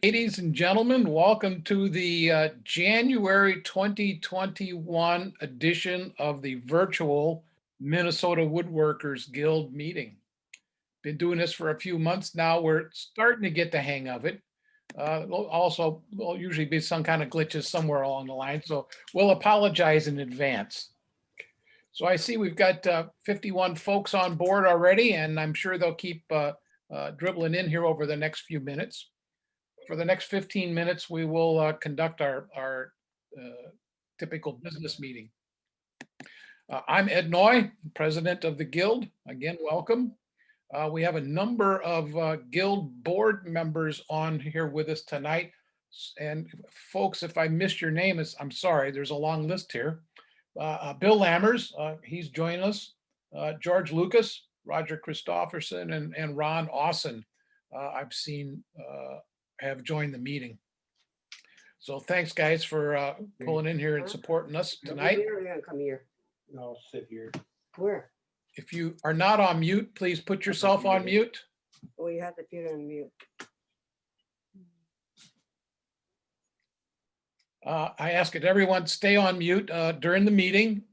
Ladies and gentlemen, welcome to the January 2021 edition of the virtual Minnesota Woodworkers Guild meeting. Been doing this for a few months now. We're starting to get the hang of it. There'll usually be some kind of glitches somewhere along the line, so we'll apologize in advance. So I see we've got 51 folks on board already, and I'm sure they'll keep dribbling in here over the next few minutes. For the next 15 minutes, we will conduct our typical business meeting. I'm Ed Noy, president of the Guild. Again, welcome. We have a number of Guild board members on here with us tonight. And folks, if I missed your name, I'm sorry, there's a long list here. Bill Lammers, he's joining us. George Lucas, Roger Christofferson, and Ron Austin, I've seen have joined the meeting. So thanks, guys, for pulling in here and supporting us tonight. Come here. I'll sit here. Where? If you are not on mute, please put yourself on mute. Oh, you have to put it on mute. I ask that everyone stay on mute during the meeting.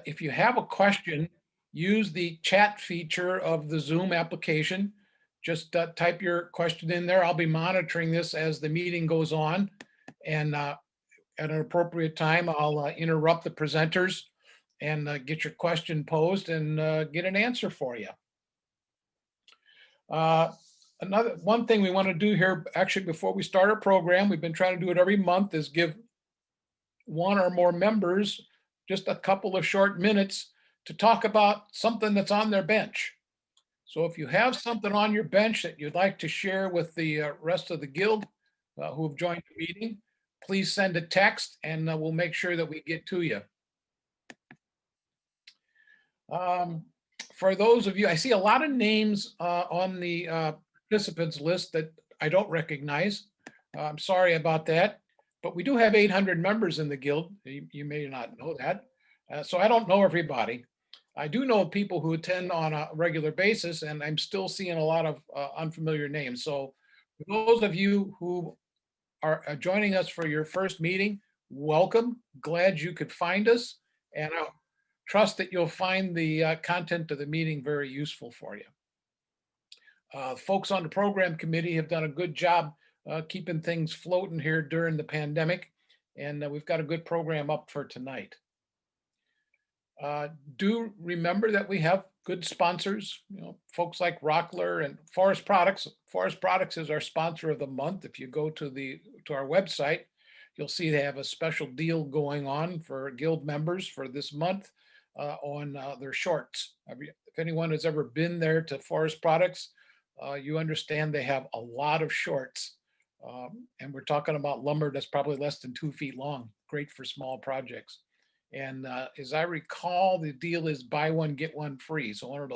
If you have a question, use the chat feature of the Zoom application. Just type your question in there. I'll be monitoring this as the meeting goes on. And at an appropriate time, I'll interrupt the presenters and get your question posed and get an answer for you. One thing we want to do here, actually, before we start our program, we've been trying to do it every month, is give one or more members just a couple of short minutes to talk about something that's on their bench. So if you have something on your bench that you'd like to share with the rest of the Guild who have joined the meeting, please send a text and we'll make sure that we get to you. For those of you, I see a lot of names on the participants list that I don't recognize. I'm sorry about that, but we do have 800 members in the Guild. You may not know that. So I don't know everybody. I do know people who attend on a regular basis, and I'm still seeing a lot of unfamiliar names. So for those of you who are joining us for your first meeting, welcome. Glad you could find us, and I trust that you'll find the content of the meeting very useful for you. Folks on the program committee have done a good job keeping things floating here during the pandemic, and we've got a good program up for tonight. Do remember that we have good sponsors, folks like Rockler and Forest Products. Forest Products is our sponsor of the month. If you go to our website, you'll see they have a special deal going on for Guild members for this month on their shorts. If anyone has ever been there to Forest Products, you understand they have a lot of shorts. And we're talking about lumber that's probably less than 2 feet long, great for small projects. And as I recall, the deal is buy one, get one free. So one of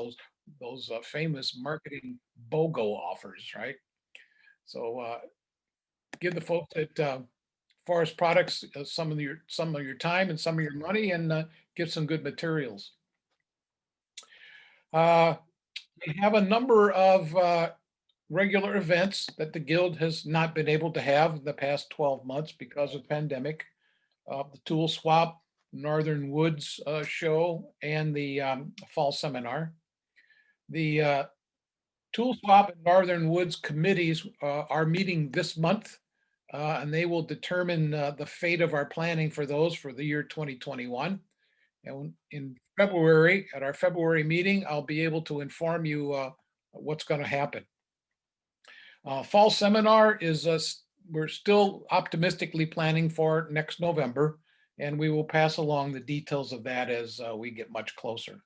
those famous marketing BOGO offers, right? So give the folks at Forest Products some of your time and some of your money, and give some good materials. We have a number of regular events that the Guild has not been able to have in the past 12 months because of the pandemic. The Tool Swap, Northern Woods show, and the fall seminar. The Tool Swap and Northern Woods committees are meeting this month, and they will determine the fate of our planning for those for the year 2021. And in February, at our February meeting, I'll be able to inform you what's going to happen. Fall seminar is, we're still optimistically planning for next November, and we will pass along the details of that as we get much closer.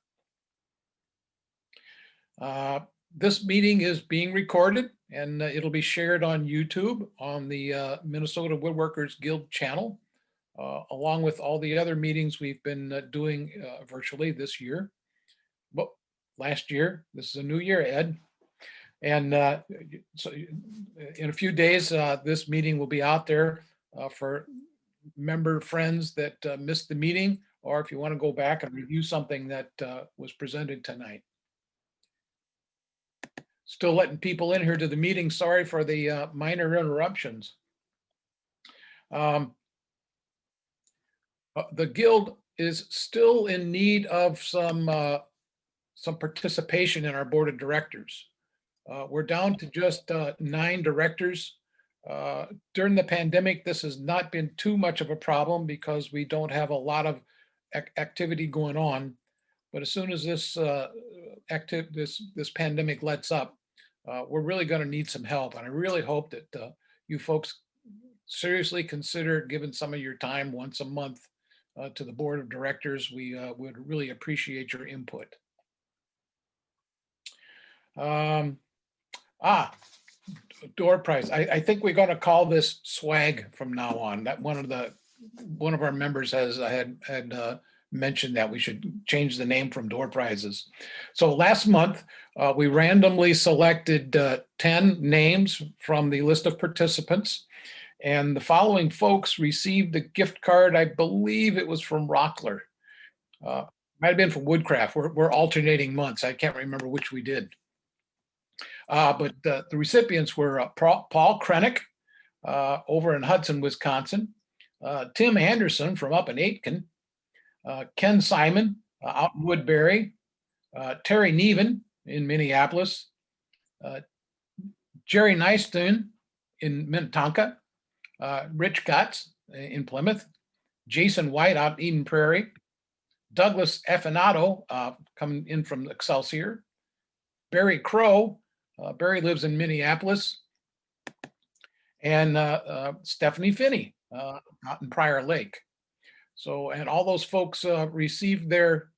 This meeting is being recorded, and it'll be shared on YouTube on the Minnesota Woodworkers Guild channel, along with all the other meetings we've been doing virtually this year. But last year, this is a new year, Ed. And so in a few days, this meeting will be out there for member friends that missed the meeting, or if you want to go back and review something that was presented tonight. Still letting people in here to the meeting. Sorry for the minor interruptions. The guild is still in need of some participation in our board of directors. We're down to just 9 directors. During the pandemic, this has not been too much of a problem because we don't have a lot of activity going on. But as soon as this pandemic lets up, we're really going to need some help. And I really hope that you folks seriously consider giving some of your time once a month to the board of directors. We would really appreciate your input. Door prize. I think we're going to call this swag from now on. That one of our members had mentioned that we should change the name from door prizes. So last month we randomly selected 10 names from the list of participants, and the following folks received the gift card. I believe it was from Rockler. Might have been from Woodcraft. We're alternating months. I can't remember which we did. But the recipients were Paul Krennick over in Hudson, Wisconsin, Tim Anderson from up in Aitken, Ken Simon out in Woodbury, Terry Neven in Minneapolis, Jerry Nystuen in Minnetonka, Rich Gotts in Plymouth, Jason White out in Eden Prairie, Douglas Effinato coming in from Excelsior, Barry Crow. Barry lives in Minneapolis, and Stephanie Finney out in Prior Lake. So, and all those folks received their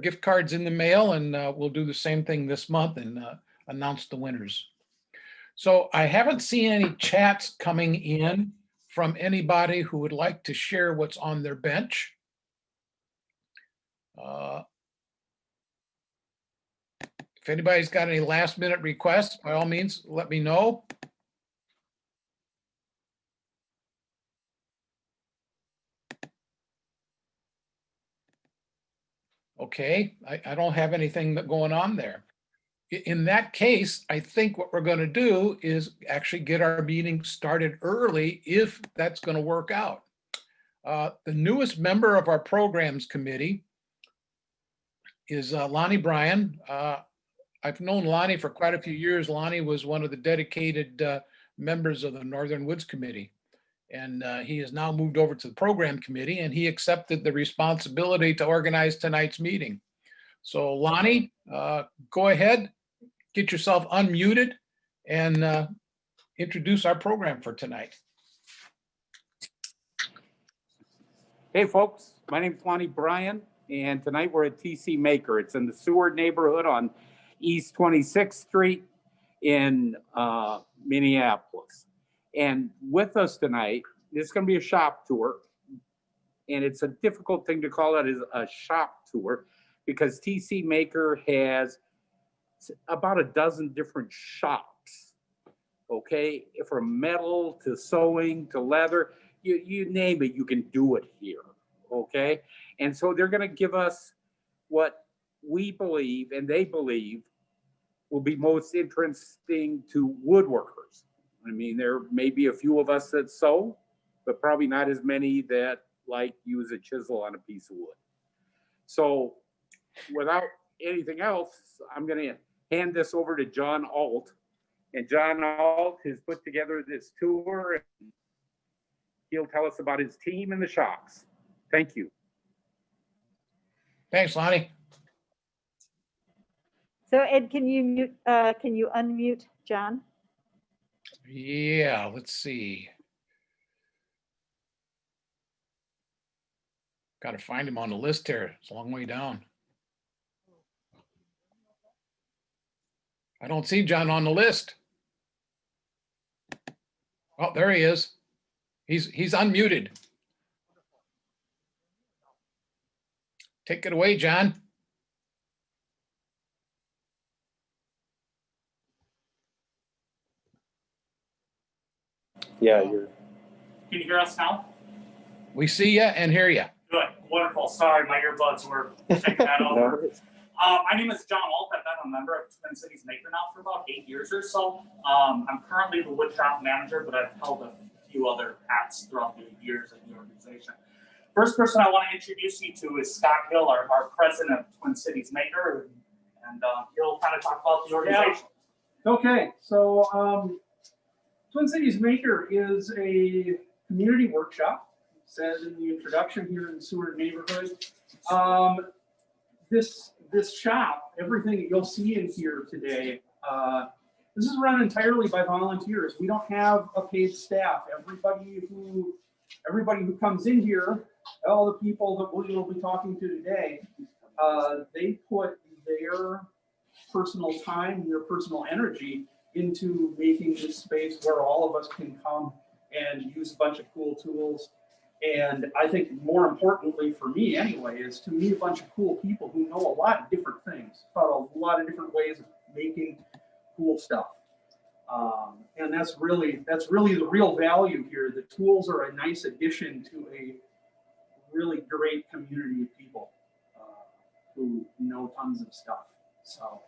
gift cards in the mail, and we'll do the same thing this month and announce the winners. So I haven't seen any chats coming in from anybody who would like to share what's on their bench. If anybody's got any last minute requests, by all means, let me know. Okay, I don't have anything going on there. In that case, I think what we're going to do is actually get our meeting started early if that's going to work out. The newest member of our programs committee is Lonnie Bryan. I've known Lonnie for quite a few years. Lonnie was one of the dedicated members of the Northern Woods Committee. And he has now moved over to the program committee, and he accepted the responsibility to organize tonight's meeting. So Lonnie, go ahead, get yourself unmuted and introduce our program for tonight. Hey folks, my name is Lonnie Bryan, and tonight we're at TC Maker. It's in the Seward neighborhood on East 26th Street in Minneapolis. And with us tonight, this is going to be a shop tour. And it's a difficult thing to call it a shop tour because TC Maker has about a dozen different shops, okay? From metal to sewing to leather, you name it, you can do it here, okay? And so they're going to give us what we believe and they believe will be most interesting to woodworkers. I mean, there may be a few of us that sew, but probably not as many that like use a chisel on a piece of wood. So without anything else, I'm going to hand this over to John Alt. And John Alt has put together this tour, and he'll tell us about his team and the shops. Thank you. Thanks, Lonnie. So Ed, can you unmute John? Yeah, let's see. Got to find him on the list here. It's a long way down. I don't see John on the list. Oh, there he is. He's unmuted. Take it away, John. Yeah, you're. Can you hear us now? We see you and hear you. Good, wonderful. Sorry, my earbuds were checking that over. My name is John Alt. I've been a member of Twin Cities Maker now for about 8 years or so. I'm currently the woodshop manager, but I've held a few other hats throughout the years in the organization. First person I want to introduce you to is Scott Hill, our president of Twin Cities Maker, and he'll kind of talk about the organization. Yeah. Okay, so Twin Cities Maker is a community workshop. It says in the introduction here in the Seward neighborhood. This shop, everything that you'll see in here today, this is run entirely by volunteers. We don't have a paid staff. Everybody who comes in here, all the people that we will be talking to today, they put their personal time, their personal energy into making this space where all of us can come and use a bunch of cool tools. And I think more importantly for me anyway, is to meet a bunch of cool people who know a lot of different things, about a lot of different ways of making cool stuff. And that's really the real value here. The tools are a nice addition to a really great community of people who know tons of stuff. So,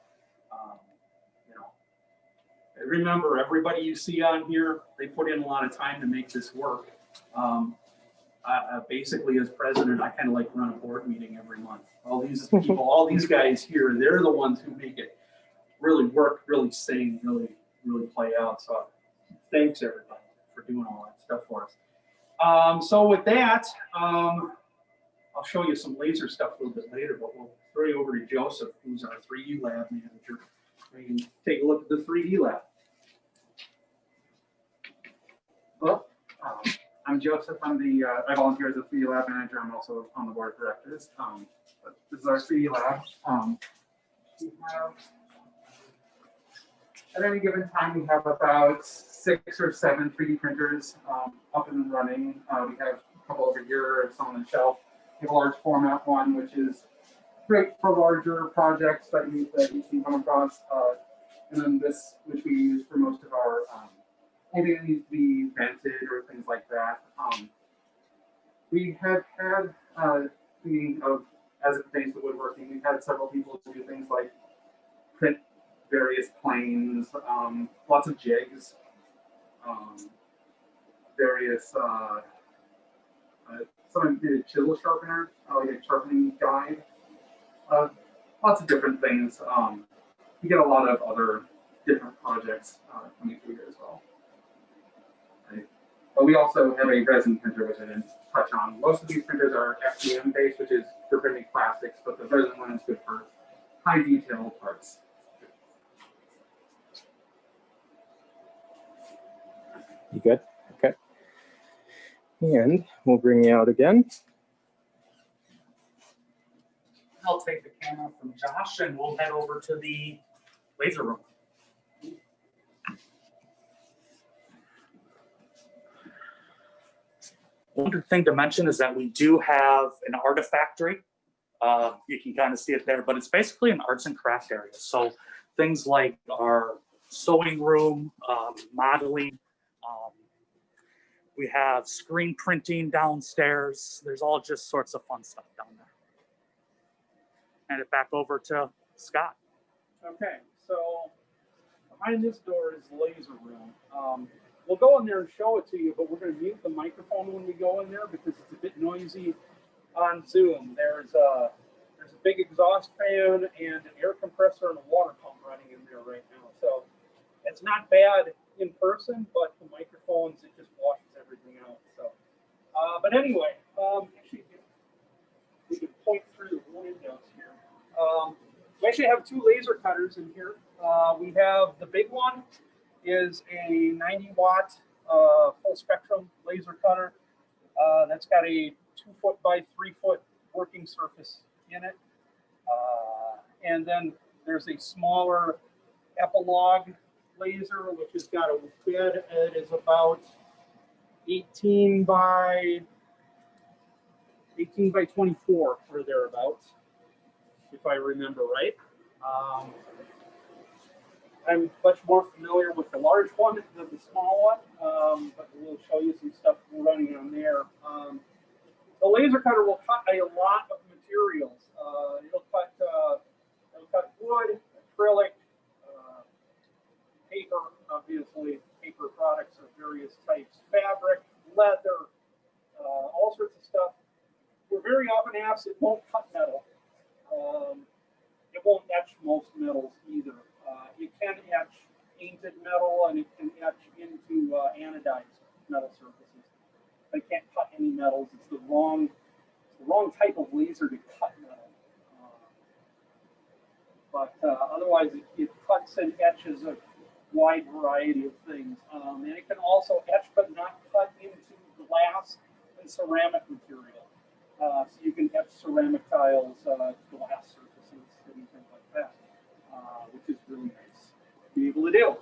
you know, remember, everybody you see on here, they put in a lot of time to make this work. Basically, as president, I kind of like run a board meeting every month. All these people, all these guys here, they're the ones who make it really work, really sing, really play out. So thanks everybody for doing all that stuff for us. So with that, I'll show you some laser stuff a little bit later, but we'll throw you over to Joseph, who's our 3D lab manager. And take a look at the 3D lab. Well, I'm Joseph. I volunteer as a 3D lab manager. I'm also on the board of directors. But this is our 3D lab. We have, at any given time, we have about 6 or 7 3D printers up and running. We have a couple over here, some on the shelf. We have a large format one, which is great for larger projects that you can come across. And then this, which we use for most of our anything that needs to be vented or things like that. We have had, thinking of, as it pertains to woodworking, we've had several people do things like print various planes, lots of jigs, various, someone did a chisel sharpener, like a sharpening guide, lots of different things. We get a lot of other different projects coming through here as well. But we also have a resin printer, which I didn't touch on. Most of these printers are FDM based, which is for printing plastics, but the resin one is good for high detail parts. You good? Okay. And we'll bring you out again. I'll take the camera from Josh and we'll head over to the laser room. One thing to mention is that we do have an Artifactory. You can kind of see it there, but it's basically an arts and craft area. So things like our sewing room, modeling, we have screen printing downstairs. There's all just sorts of fun stuff down there. Hand it back over to Scott. Okay, so behind this door is the laser room. We'll go in there and show it to you, but we're going to mute the microphone when we go in there because it's a bit noisy on Zoom. There's a big exhaust fan and an air compressor and a water pump running in there right now. So it's not bad in person, but the microphones, it just washes everything out. So, but anyway, actually, we can point through the windows here. We actually have 2 laser cutters in here. We have the big one is a 90-watt full spectrum laser cutter. That's got a 2-foot by 3-foot working surface in it. And then there's a smaller epilogue laser, which has got a bed. It is about 18 by 24 or thereabouts, if I remember right. I'm much more familiar with the large one than the small one, but we'll show you some stuff we're running on there. The laser cutter will cut a lot of materials. It'll cut fabric, leather, all sorts of stuff. We're very often asked, it won't cut metal. It won't etch most metals either. It can etch painted metal and it can etch into anodized metal surfaces. But it can't cut any metals. It's the wrong type of laser to cut metal. But otherwise, it cuts and etches a wide variety of things. And it can also etch but not cut into glass and ceramic material. So you can etch ceramic tiles, glass surfaces, and things like that, which is really nice to be able to do.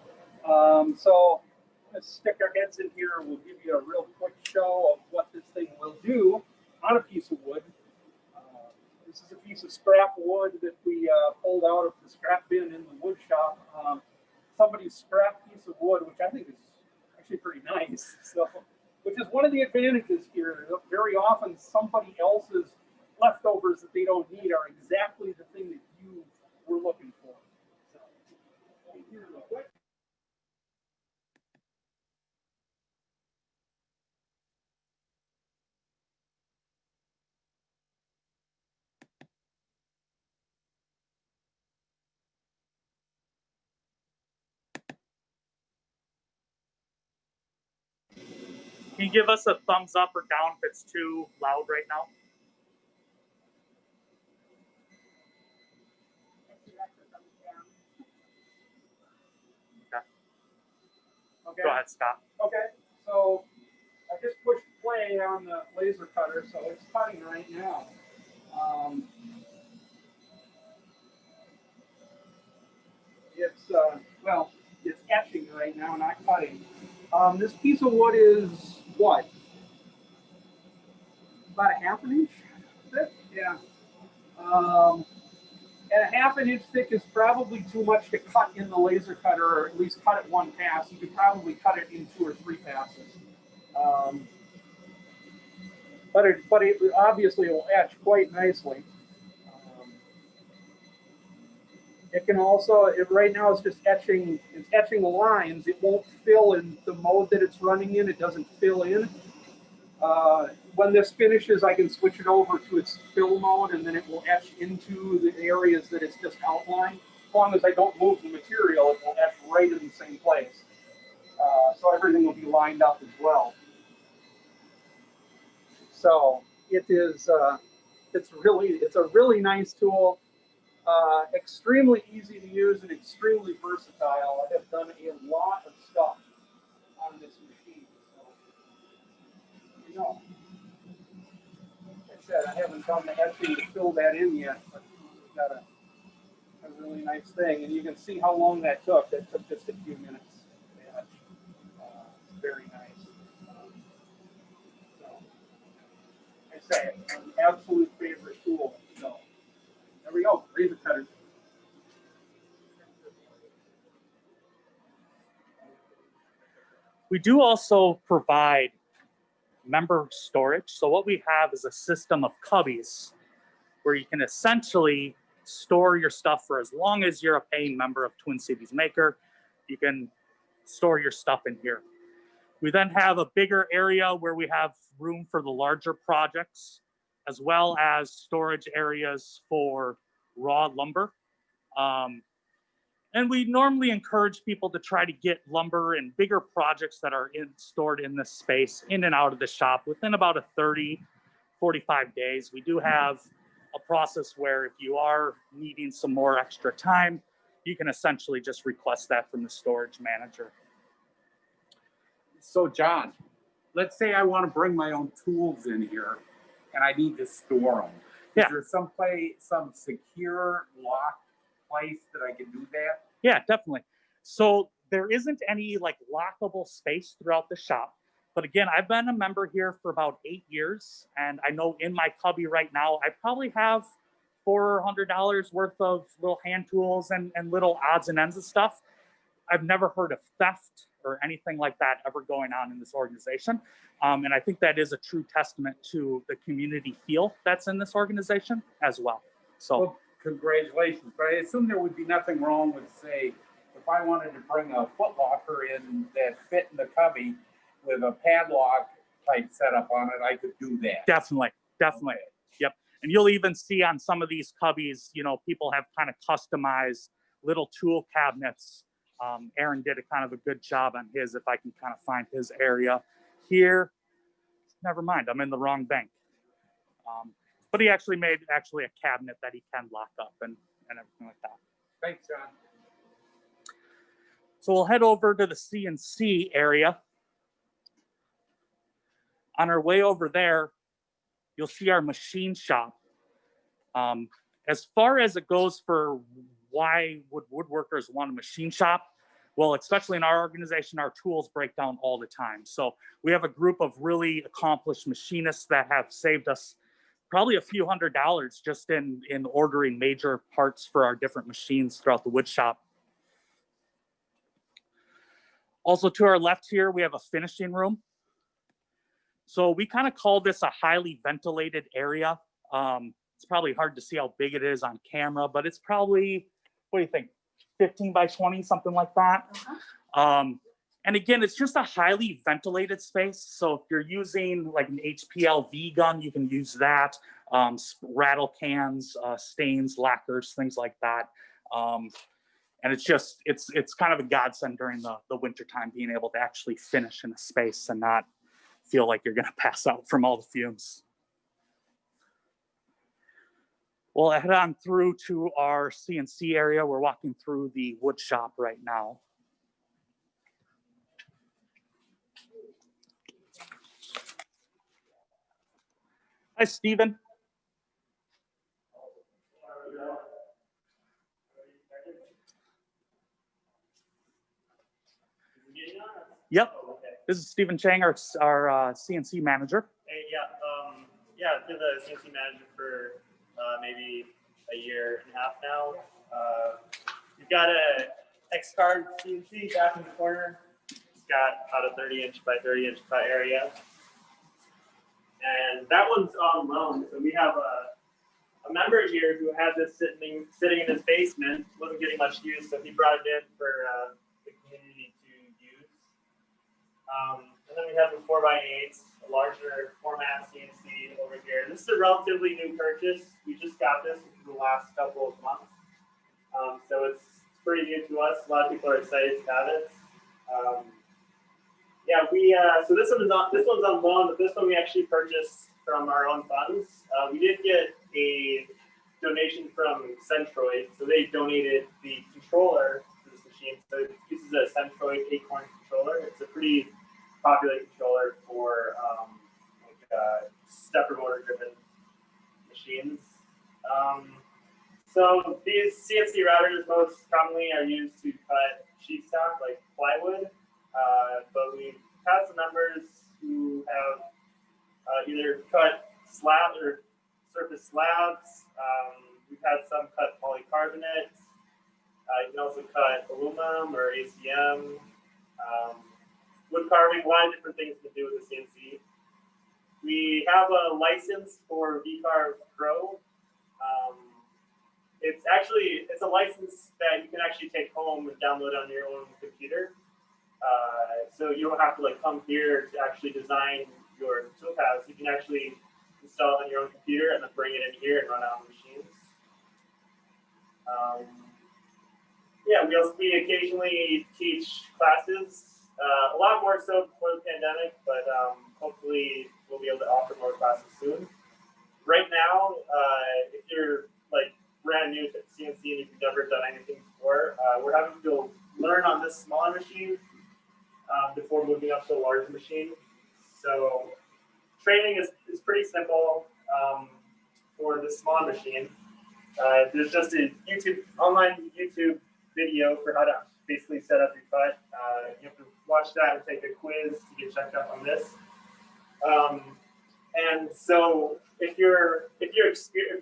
So let's stick our heads in here. We'll give you a real quick show of what this thing will do on a piece of wood. This is a piece of scrap wood that we pulled out of the scrap bin in the wood shop. Somebody's scrap piece of wood, which I think is actually pretty nice. So, which is one of the advantages here. Very often somebody else's leftovers that they don't need are exactly the thing that you were looking for. So, here real quick. Can you give us a thumbs up or down if it's too loud right now? Okay. Go ahead, Scott. Okay, so I just pushed play on the laser cutter, so it's cutting right now. Well, it's etching right now, not cutting. This piece of wood is what? About a half an inch thick? Yeah. And a half an inch thick is probably too much to cut in the laser cutter, or at least cut it one pass. You could probably cut it in 2 or 3 passes. But it obviously will etch quite nicely. It can also, right now it's just etching, it's etching the lines. It won't fill in the mode that it's running in. It doesn't fill in. When this finishes, I can switch it over to its fill mode, and then it will etch into the areas that it's just outlined. As long as I don't move the material, it will etch right in the same place. So everything will be lined up as well. So it is, it's a really nice tool. Extremely easy to use and extremely versatile. I have done a lot of stuff on this machine. So, you know, like I said, I haven't done the etching to fill that in yet, but we've got a really nice thing. And you can see how long that took. That took just a few minutes to etch. It's very nice. So, I say it's an absolute favorite tool. So, there we go. Razor cutter. We do also provide member storage. So what we have is a system of cubbies where you can essentially store your stuff for as long as you're a paying member of Twin Cities Maker. You can store your stuff in here. We then have a bigger area where we have room for the larger projects, as well as storage areas for raw lumber. And we normally encourage people to try to get lumber and bigger projects that are stored in this space in and out of the shop within about a 30, 45 days. We do have a process where if you are needing some more extra time, you can essentially just request that from the storage manager. So John, let's say I want to bring my own tools in here and I need to store them. Yeah. Is there some secure lock place that I can do that? Yeah, definitely. So there isn't any like lockable space throughout the shop. But again, I've been a member here for about 8 years. And I know in my cubby right now, I probably have $400 worth of little hand tools and little odds and ends of stuff. I've never heard of theft or anything like that ever going on in this organization. And I think that is a true testament to the community feel that's in this organization as well. So. Well, congratulations, but I assume there would be nothing wrong with, say, if I wanted to bring a foot locker in that fit in the cubby, with a padlock type setup on it, I could do that. Definitely, definitely. Yep. And you'll even see on some of these cubbies, you know, people have kind of customized little tool cabinets. Aaron did a kind of a good job on his, if I can kind of find his area here. Never mind, I'm in the wrong bank. But he actually made a cabinet that he can lock up and everything like that. Thanks, John. So we'll head over to the CNC area. On our way over there, you'll see our machine shop. As far as it goes for why would woodworkers want a machine shop, well, especially in our organization, our tools break down all the time. So we have a group of really accomplished machinists that have saved us probably a few $100s just in ordering major parts for our different machines throughout the wood shop. Also to our left here, we have a finishing room. So we kind of call this a highly ventilated area. It's probably hard to see how big it is on camera, but it's probably, what do you think, 15 by 20, something like that. And again, it's just a highly ventilated space. So if you're using like an HPLV gun, you can use that. Rattle cans, stains, lacquers, things like that. And it's just, it's kind of a godsend during the winter time, being able to actually finish in a space and not feel like you're gonna pass out from all the fumes. We'll head on through to our CNC area. We're walking through the wood shop right now. Hi, Stephen. Yep. This is Stephen Chang, our CNC manager. Hey, yeah, I've been the CNC manager for maybe a year and a half now. We've got a X-Card CNC back in the corner. It's got about a 30-inch by 30-inch cut area. And that one's on loan. So we have a member here who had this sitting in his basement, wasn't getting much use, so he brought it in for the community to use. And then we have the 4x8, a larger format CNC over here. This is a relatively new purchase. We just got this in the last couple of months. So it's pretty new to us. A lot of people are excited to have it. So this one's on loan, but this one we actually purchased from our own funds. We did get a donation from Centroid, so they donated the controller to this machine. So it uses a Centroid Acorn controller. It's a pretty popular controller for stepper motor driven machines. So these CNC routers most commonly are used to cut sheet stock like plywood, but we've had some members who have either cut slabs or surface slabs. We've had some cut polycarbonate. You can also cut aluminum or ACM. Wood carving, a lot of different things to do with the CNC. We have a license for VCarve Pro. It's a license that you can actually take home and download on your own computer. So you don't have to come here to actually design your toolpaths. You can actually install it on your own computer and then bring it in here and run it on machines. We occasionally teach classes. A lot more so before the pandemic, but hopefully we'll be able to offer more classes soon. Right now, if you're brand new to CNC and you've never done anything before, we're having to learn on this smaller machine before moving up to a larger machine. So training is pretty simple for this small machine. There's just a online YouTube video for how to basically set up your cut. You have to watch that and take a quiz to get checked up on this. And so if you're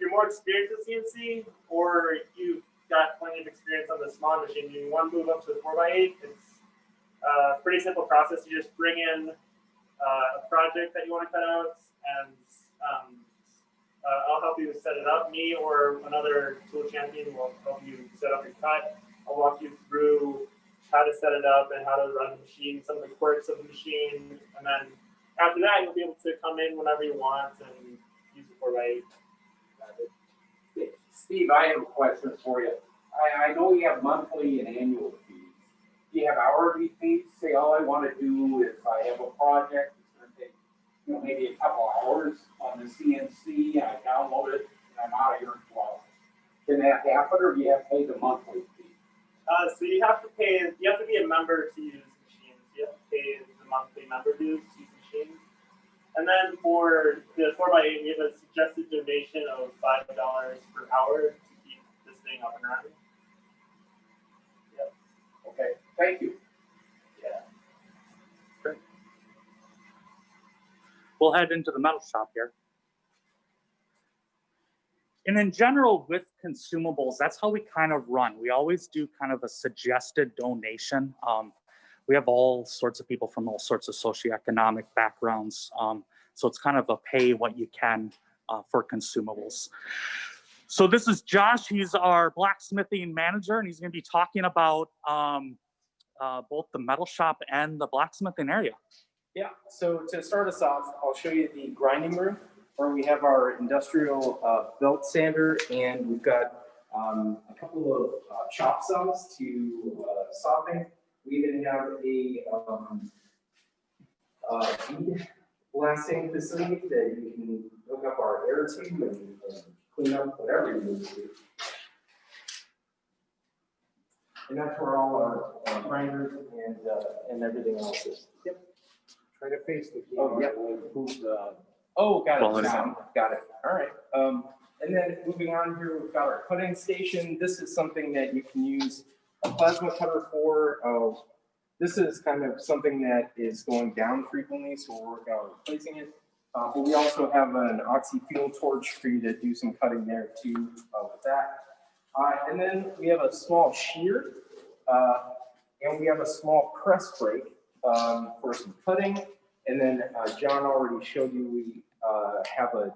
more experienced with CNC, or you've got plenty of experience on the small machine, you want to move up to the 4x8, it's a pretty simple process. You just bring in a project that you want to cut out, and I'll help you set it up. Me or another tool champion will help you set up your cut. I'll walk you through how to set it up and how to run the machine, some of the quirks of the machine, and then after that, you'll be able to come in whenever you want and use the 4x8. Steve, I have a question for you. I know you have monthly and annual fees. Do you have hourly fees? Say, all I want to do is I have a project, it's going to take, maybe a couple hours on the CNC, I download it, and I'm out of here in 12. Can that happen, or do you have to pay the monthly fee? So you have to be a member to use machines. You have to pay the monthly member dues to use machines. And then for the 4x8, we have a suggested donation of $5 per hour to keep this thing up and running. Yep. Okay, thank you. Yeah. Great. We'll head into the metal shop here. And in general, with consumables, that's how we kind of run. We always do kind of a suggested donation. We have all sorts of people from all sorts of socioeconomic backgrounds. So it's kind of a pay what you can for consumables. So this is Josh. He's our blacksmithing manager, and he's going to be talking about both the metal shop and the blacksmithing area. Yeah, so to start us off, I'll show you the grinding room where we have our industrial belt sander, and we've got a couple of chop cells to soften. We even have a bead blasting facility that you can hook up our air to and clean up whatever you need to do. And that's where all our grinders and everything else is. Yep. Try to face the Oh, camera. yeah. Oh, got it. Got it. All right. And then moving on here, we've got our cutting station. This is something that you can use a plasma cutter for. This is kind of something that is going down frequently, so we'll work out replacing it. But we also have an oxy fuel torch for you to do some cutting there too with that. And then we have a small shear, and we have a small press brake for some cutting. And then John already showed you we have a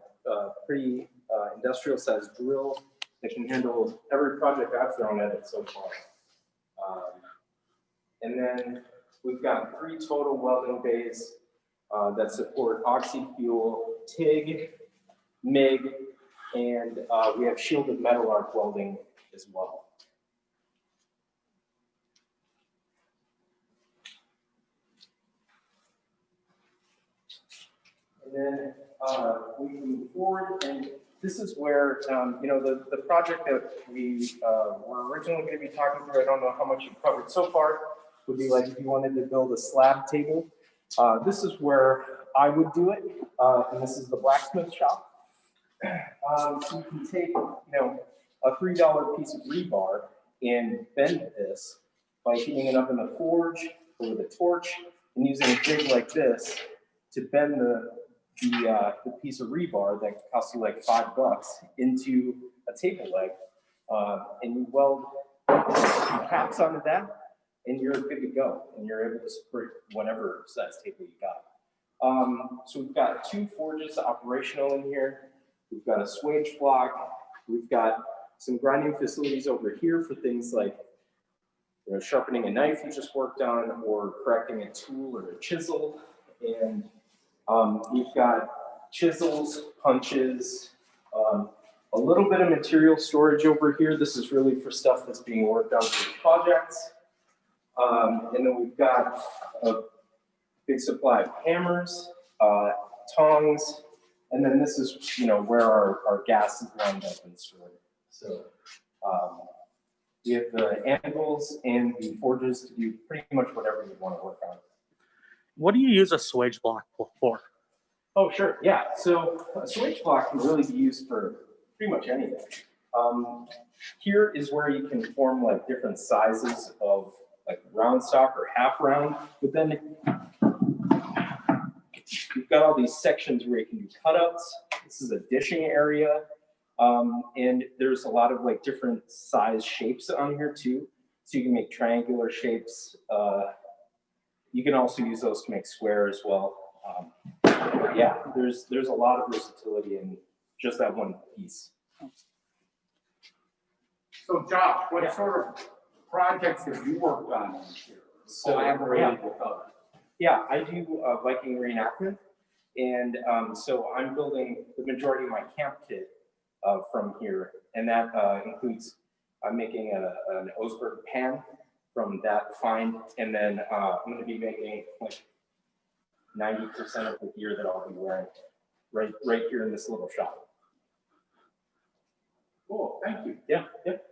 pretty industrial sized drill that can handle every project I've thrown at it so far. And then we've got 3 total welding bays that support oxy fuel, TIG, MIG, and we have shielded metal arc welding as well. And then we move forward, and this is where, the project that we were originally going to be talking through, I don't know how much you've covered so far, would be like if you wanted to build a slab table. This is where I would do it, and this is the blacksmith shop. So you can take, a $3 piece of rebar and bend this by heating it up in the forge or with a torch and using a jig like this to bend the piece of rebar that costs you like $5 into a table leg, and you weld some caps onto that, and you're good to go, and you're able to support whatever size table you got. So we've got 2 forges operational in here. We've got a swage block. We've got some grinding facilities over here for things like sharpening a knife you just worked on, or correcting a tool or a chisel. And you've got chisels, punches, a little bit of material storage over here. This is really for stuff that's being worked on for projects. And then we've got a big supply of hammers, tongs, and then this is where our gas is lined up and stored. So we have the anvils and the forges to do pretty much whatever you want to work on. What do you use a swage block for? Oh, sure. Yeah. So a swage block can really be used for pretty much anything. Here is where you can form like different sizes of like round stock or half round, but then you've got all these sections where you can do cutouts. This is a dishing area. And there's a lot of like different size shapes on here too. So you can make triangular shapes. You can also use those to make square as well. Yeah, there's a lot of versatility in just that one piece. So Josh, what sort of projects that you worked on here? So, Collaborated with others. Yeah, I do Viking Reenactment, and so I'm building the majority of my camp kit from here, and that includes I'm making an Osberg pan from that find, and then I'm going to be making like 90% of the gear that I'll be wearing right here in this little shop. Cool, thank you. Yeah, yep.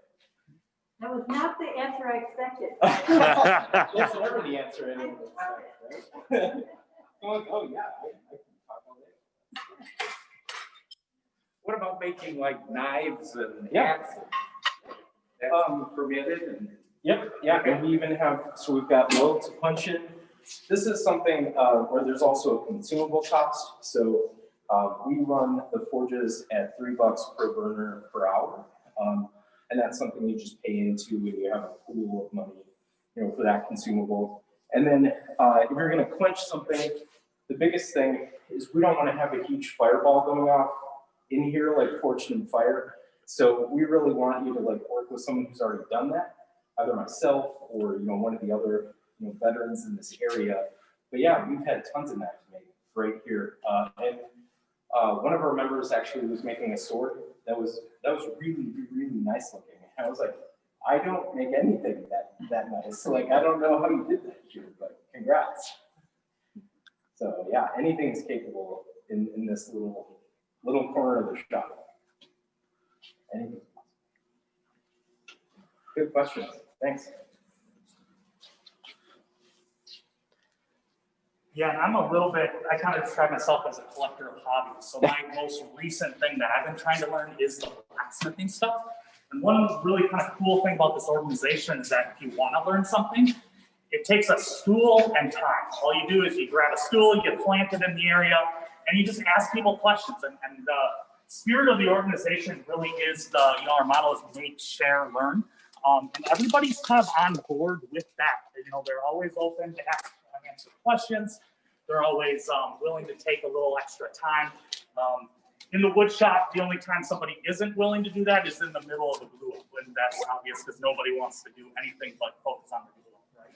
That was not the answer I expected. That's never the answer anyone expects, right? Oh yeah, I can talk all day. What about making like knives and Yeah. axes? That's permitted and. Yep, yeah, and we even have, so we've got load to punch in. This is something where there's also a consumable cost. So we run the forges at $3 per burner per hour. And that's something you just pay into when you have a pool of money, you know, for that consumable. And then if you're gonna quench something, the biggest thing is we don't wanna have a huge fireball going off in here like Fortune and Fire. So we really want you to like work with someone who's already done that, either myself or, you know, one of the other, you know, veterans in this area. But yeah, we've had tons of knives made right here. And one of our members actually was making a sword that was really, really nice looking. And I was like, I don't make anything that nice. So like, I don't know how you did that here, but congrats. So yeah, anything's capable in this little corner of the shop. Anything. Good questions. Thanks. Yeah, and I'm a little bit, I kind of describe myself as a collector of hobbies. So my most recent thing that I've been trying to learn is the blacksmithing stuff. And one really kind of cool thing about this organization is that if you want to learn something, it takes a stool and time. All you do is you grab a stool, you plant it in the area, and you just ask people questions. And the spirit of the organization really is the, you know, our motto is make, share, learn. And everybody's kind of on board with that. You know, they're always open to answer questions. They're always willing to take a little extra time. In the wood shop, the only time somebody isn't willing to do that is in the middle of the glue up, and that's obvious because nobody wants to do anything but focus on the glue up, right?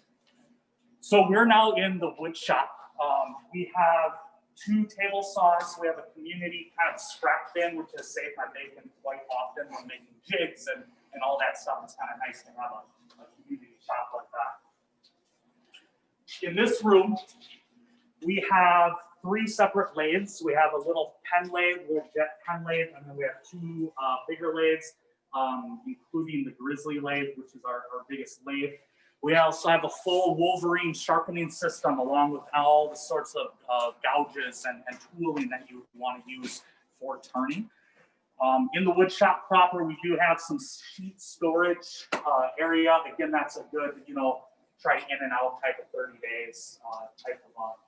So we're now in the wood shop. We have 2 table saws. We have a community kind of scrap bin, which has saved my bacon quite often when making jigs and all that stuff. It's kind of nice to have a community shop like that. In this room, we have 3 separate lathes. We have a little pen lathe, little jet pen lathe, and then we have 2 bigger lathes, including the grizzly lathe, which is our biggest lathe. We also have a full Wolverine sharpening system along with all the sorts of gouges and tooling that you want to use for turning. In the wood shop proper, we do have some sheet storage area. Again, that's a good, you know, try in and out type of 30 days type of operation.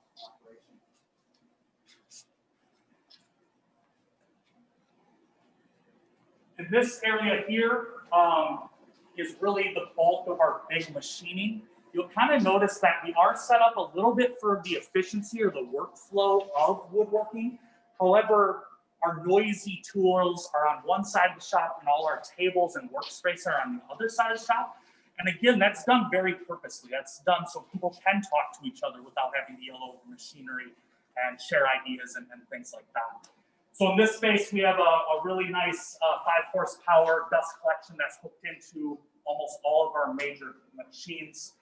In this area here is really the bulk of our big machining. You'll kind of notice that we are set up a little bit for the efficiency or the workflow of woodworking. However, our noisy tools are on one side of the shop and all our tables and workspace are on the other side of the shop. And again, that's done very purposely. That's done so people can talk to each other without having to yell over machinery and share ideas and things like that. So in this space, we have a really nice 5 horsepower dust collection that's hooked into almost all of our major machines.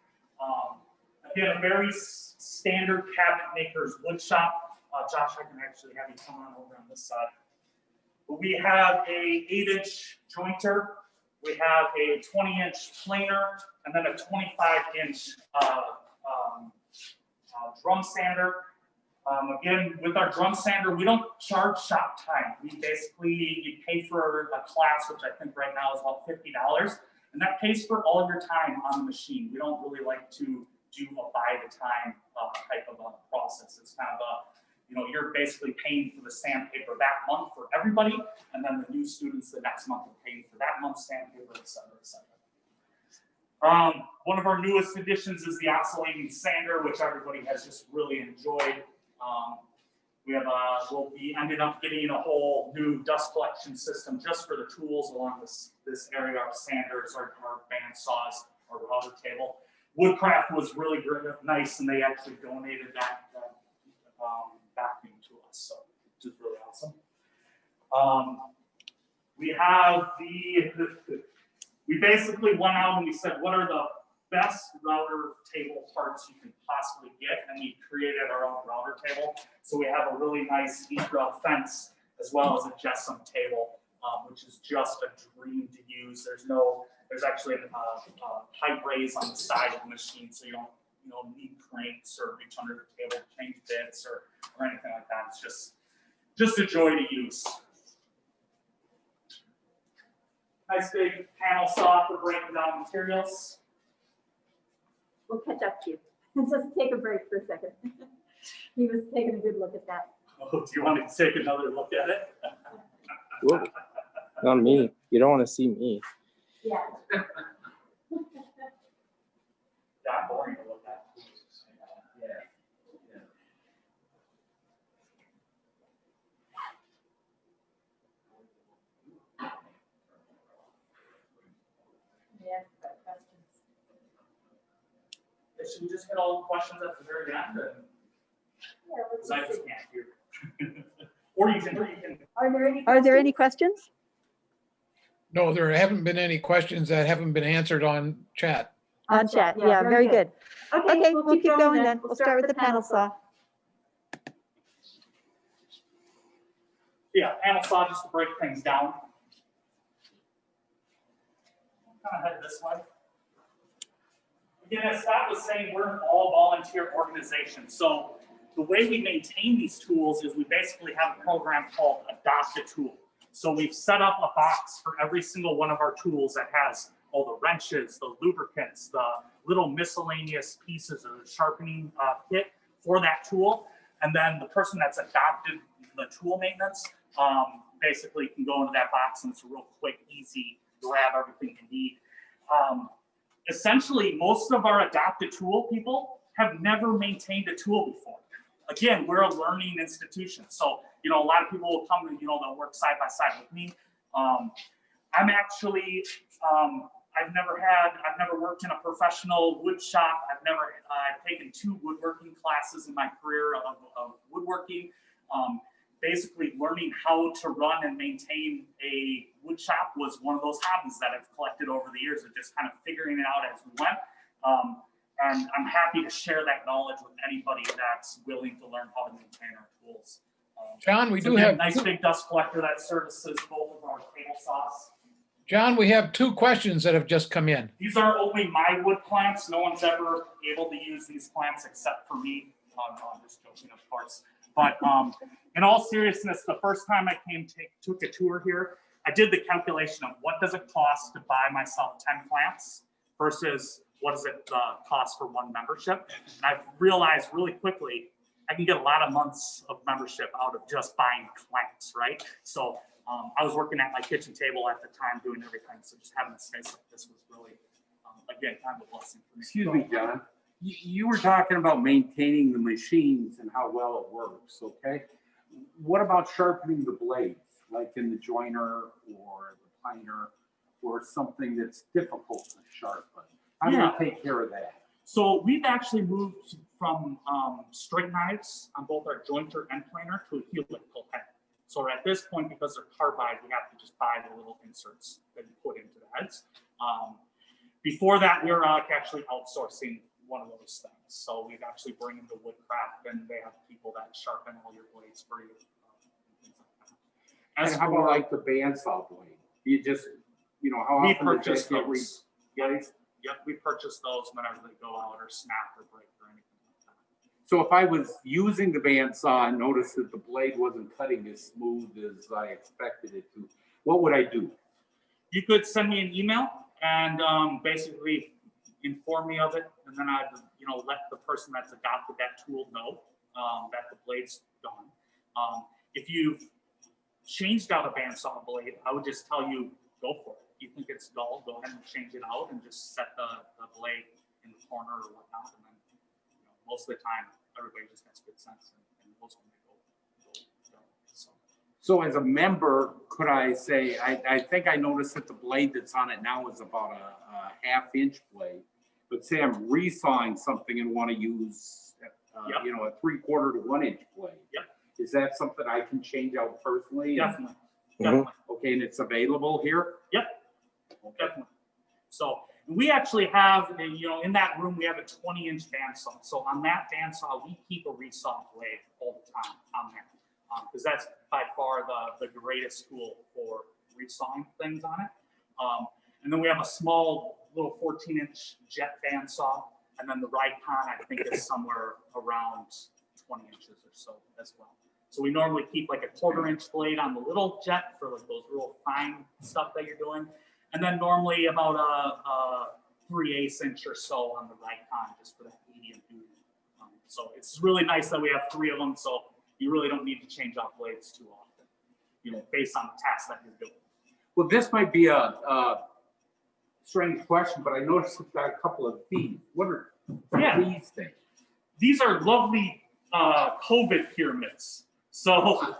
Again, a very standard cabinet maker's wood shop. Josh, I can actually have you come on over on this side. But we have a 8-inch jointer. We have a 20-inch planer, and then a 25-inch drum sander. Again, with our drum sander, we don't charge shop time. We basically, you pay for a class, which I think right now is about $50, and that pays for all of your time on the machine. We don't really like to do a by the time type of a process. It's kind of a, you know, you're basically paying for the sandpaper that month for everybody, and then the new students the next month are paying for that month's sandpaper, et cetera, et cetera. One of our newest additions is the Oscillating Sander, which everybody has just really enjoyed. We'll be ended up getting a whole new dust collection system just for the tools along this area, our sanders, our bandsaws, our router table. Woodcraft was really nice, and they actually donated that vacuum to us, so which is really awesome. We basically went out and we said, what are the best router table parts you can possibly get, and we created our own router table. So we have a really nice Ikra fence as well as a Jessam table, which is just a dream to use. There's actually a height raise on the side of the machine, so you don't need cranks or reach under the table to change bits or anything like that. It's just a joy to use. Nice big panel saw for breaking down materials. We'll catch up to you. Just take a break for a second. He was taking a good look at that. Oh, do you want to take another look at it? Whoa. Not me. You don't want to see me. Yeah. Not boring to look at. Yeah. Yeah, got questions. Should we just hit all the questions at the very end? Yeah, Because let's I see. just can't hear. Or you can. Are there any questions? No, there haven't been any questions that haven't been answered on chat. On chat, yeah, very good. Okay, we'll keep going then. We'll start with the panel saw. Yeah, panel saw just to break things down. Kind of head this way. Again, as Scott was saying, we're an all volunteer organization. So the way we maintain these tools is we basically have a program called Adopt a Tool. So we've set up a box for every single one of our tools that has all the wrenches, the lubricants, the little miscellaneous pieces of the sharpening kit for that tool. And then the person that's adopted the tool maintenance basically can go into that box, and it's a real quick, easy grab everything you need. Essentially, most of our adopted tool people have never maintained a tool before. Again, we're a learning institution. So, a lot of people will come and, they'll work side by side with me. I'm actually, I've never worked in a professional wood shop. I've taken 2 woodworking classes in my career of woodworking. Basically learning how to run and maintain a wood shop was one of those hobbies that I've collected over the years of just kind of figuring it out as we went. And I'm happy to share that knowledge with anybody that's willing to learn how to maintain our tools. John, we So do again, have nice big dust collector that services both of our table saws. John, we have 2 questions that have just come in. These are only my wood clamps. No one's ever able to use these clamps except for me. I'm just joking, of course. But in all seriousness, the first time I took a tour here, I did the calculation of what does it cost to buy myself 10 clamps versus what does it cost for 1 membership. And I realized really quickly, I can get a lot of months of membership out of just buying clamps, right? So I was working at my kitchen table at the time doing everything. So just having a space like this was really, again, kind of a blessing for me. Excuse me, John. You were talking about maintaining the machines and how well it works, okay? What about sharpening the blades, like in the joiner or the planer, or something that's difficult to sharpen? How do you take care of that? So we've actually moved from straight knives on both our jointer and planer to a helical head. So at this point, because they're carbide, we have to just buy the little inserts that you put into the heads. Before that, we were actually outsourcing one of those things. So we've actually bring in the Woodcraft, and they have people that sharpen all your blades for you. And how about like the bandsaw blade? You just, how we often does purchase that get those. Yep, we purchase those whenever they go out or snap or break or anything like that. So if I was using the bandsaw and noticed that the blade wasn't cutting as smooth as I expected it to, what would I do? You could send me an email and basically inform me of it, and then I'd let the person that's adopted that tool know that the blade's gone. If you've changed out a bandsaw blade, I would just tell you, go for it. If you think it's dull, go ahead and change it out and just set the blade in the corner or whatnot. And then most of the time, everybody just has good sense, and most of them go. So as a member, could I say, I think I noticed that the blade that's on it now is about a half-inch blade. But say I'm resawing something and want to use, Yep. you know, a 3/4 to 1-inch blade. Yep. Is that something I can change out personally? Definitely. Mhm. Definitely. Okay, and it's available here? Definitely. So we actually have, you know, in that room, we have a 20-inch bandsaw. So on that bandsaw, we keep a resaw blade all the time on there. Because that's by far the greatest tool for resawing things on it. And then we have a small little 14-inch jet bandsaw. And then the Rikon, I think, is somewhere around 20 inches or so as well. So we normally keep like a 1/4-inch blade on the little jet for like those real fine stuff that you're doing. And then normally about a 3/8 inch or so on the Rikon, just for that medium duty. So it's really nice that we have 3 of them. So you really don't need to change out blades too often, you know, based on the task that you're doing. Well, this might be a strange question, but I noticed we've got a couple of these. What are these things? These are lovely COVID pyramids. So,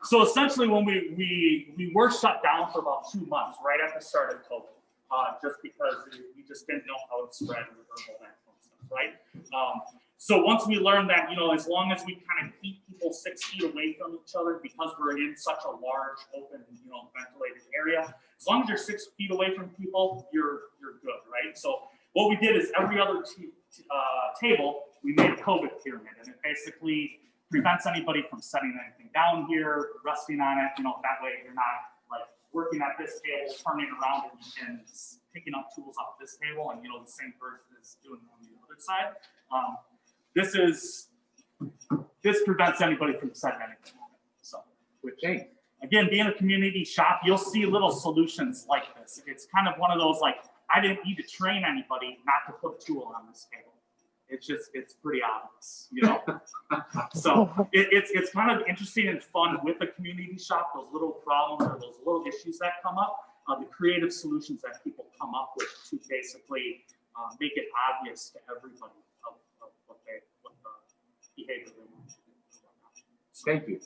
so essentially, when we were shut down for about 2 months, right at the start of COVID, just because we just didn't know how it spread with herbal that kind of stuff, right? So once we learned that, you know, as long as we kind of keep people 6 feet away from each other, because we're in such a large, open, you know, ventilated area, as long as you're 6 feet away from people, you're good, right? So what we did is every other table, we made a COVID pyramid, and it basically prevents anybody from setting anything down here, resting on it. You know, that way you're not like working at this table, turning around and picking up tools off this table, and you know the same person is doing it on the other side. This prevents anybody from setting anything on it. So, which again, being a community shop, you'll see little solutions like this. It's kind of one of those like, I didn't need to train anybody not to put a tool on this table. It's pretty obvious, you know? So it's kind of interesting and fun with a community shop, those little problems or those little issues that come up, the creative solutions that people come up with to basically make it obvious to everybody of what the behavior they want to do. So, Thank you.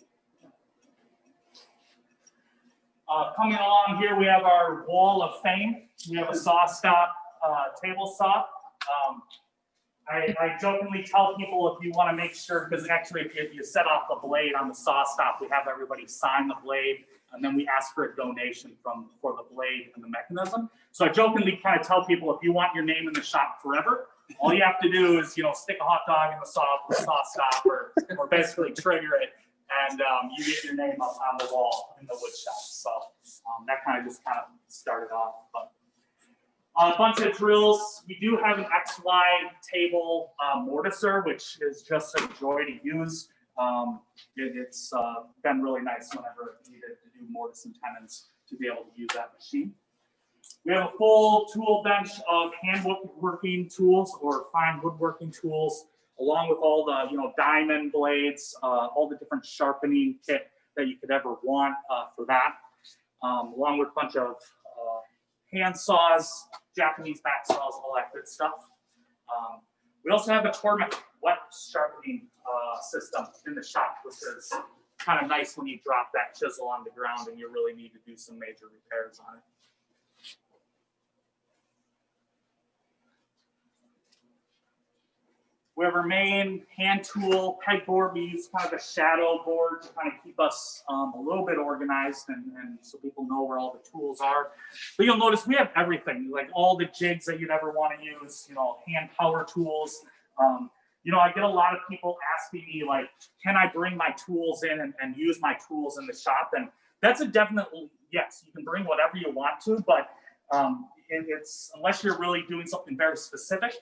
coming along here, we have our wall of fame. We have a saw stop table saw. I jokingly tell people if you want to make sure, because actually if you set off the blade on the saw stop, we have everybody sign the blade, and then we ask for a donation for the blade and the mechanism. So I jokingly kind of tell people if you want your name in the shop forever, all you have to do is, you know, stick a hot dog in the saw stop or basically trigger it, and you get your name up on the wall in the wood shop. So that kind of started off. But a bunch of drills. We do have an XY table mortiser, which is just a joy to use. It's been really nice whenever I needed to do mortise and tenons to be able to use that machine. We have a full tool bench of hand woodworking tools or fine woodworking tools, along with all the diamond blades, all the different sharpening kit that you could ever want for that, along with a bunch of hand saws, Japanese back saws, all that good stuff. We also have a Tormek wet sharpening system in the shop, which is kind of nice when you drop that chisel on the ground and you really need to do some major repairs on it. We have our main hand tool pegboard. We use kind of a shadow board to kind of keep us a little bit organized and so people know where all the tools are. But you'll notice we have everything, like all the jigs that you'd ever want to use, hand power tools. I get a lot of people asking me, like, can I bring my tools in and use my tools in the shop? And that's a definite yes. You can bring whatever you want to, but it's unless you're really doing something very specific.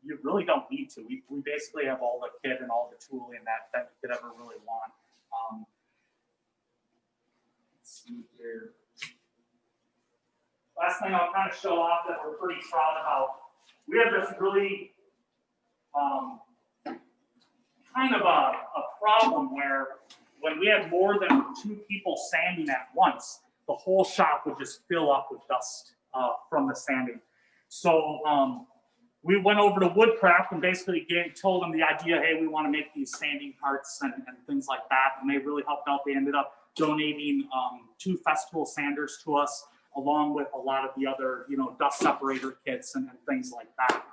You really don't need to. We basically have all the kit and all the tooling that you could ever really want. Let's see here. Last thing I'll kind of show off that we're pretty proud about. We have this really kind of a problem where when we had more than 2 people sanding at once, the whole shop would just fill up with dust from the sanding. So we went over to Woodcraft and basically told them the idea, hey, we want to make these sanding carts and things like that. And they really helped out. They ended up donating 2 Festool sanders to us, along with a lot of the other, dust separator kits and things like that,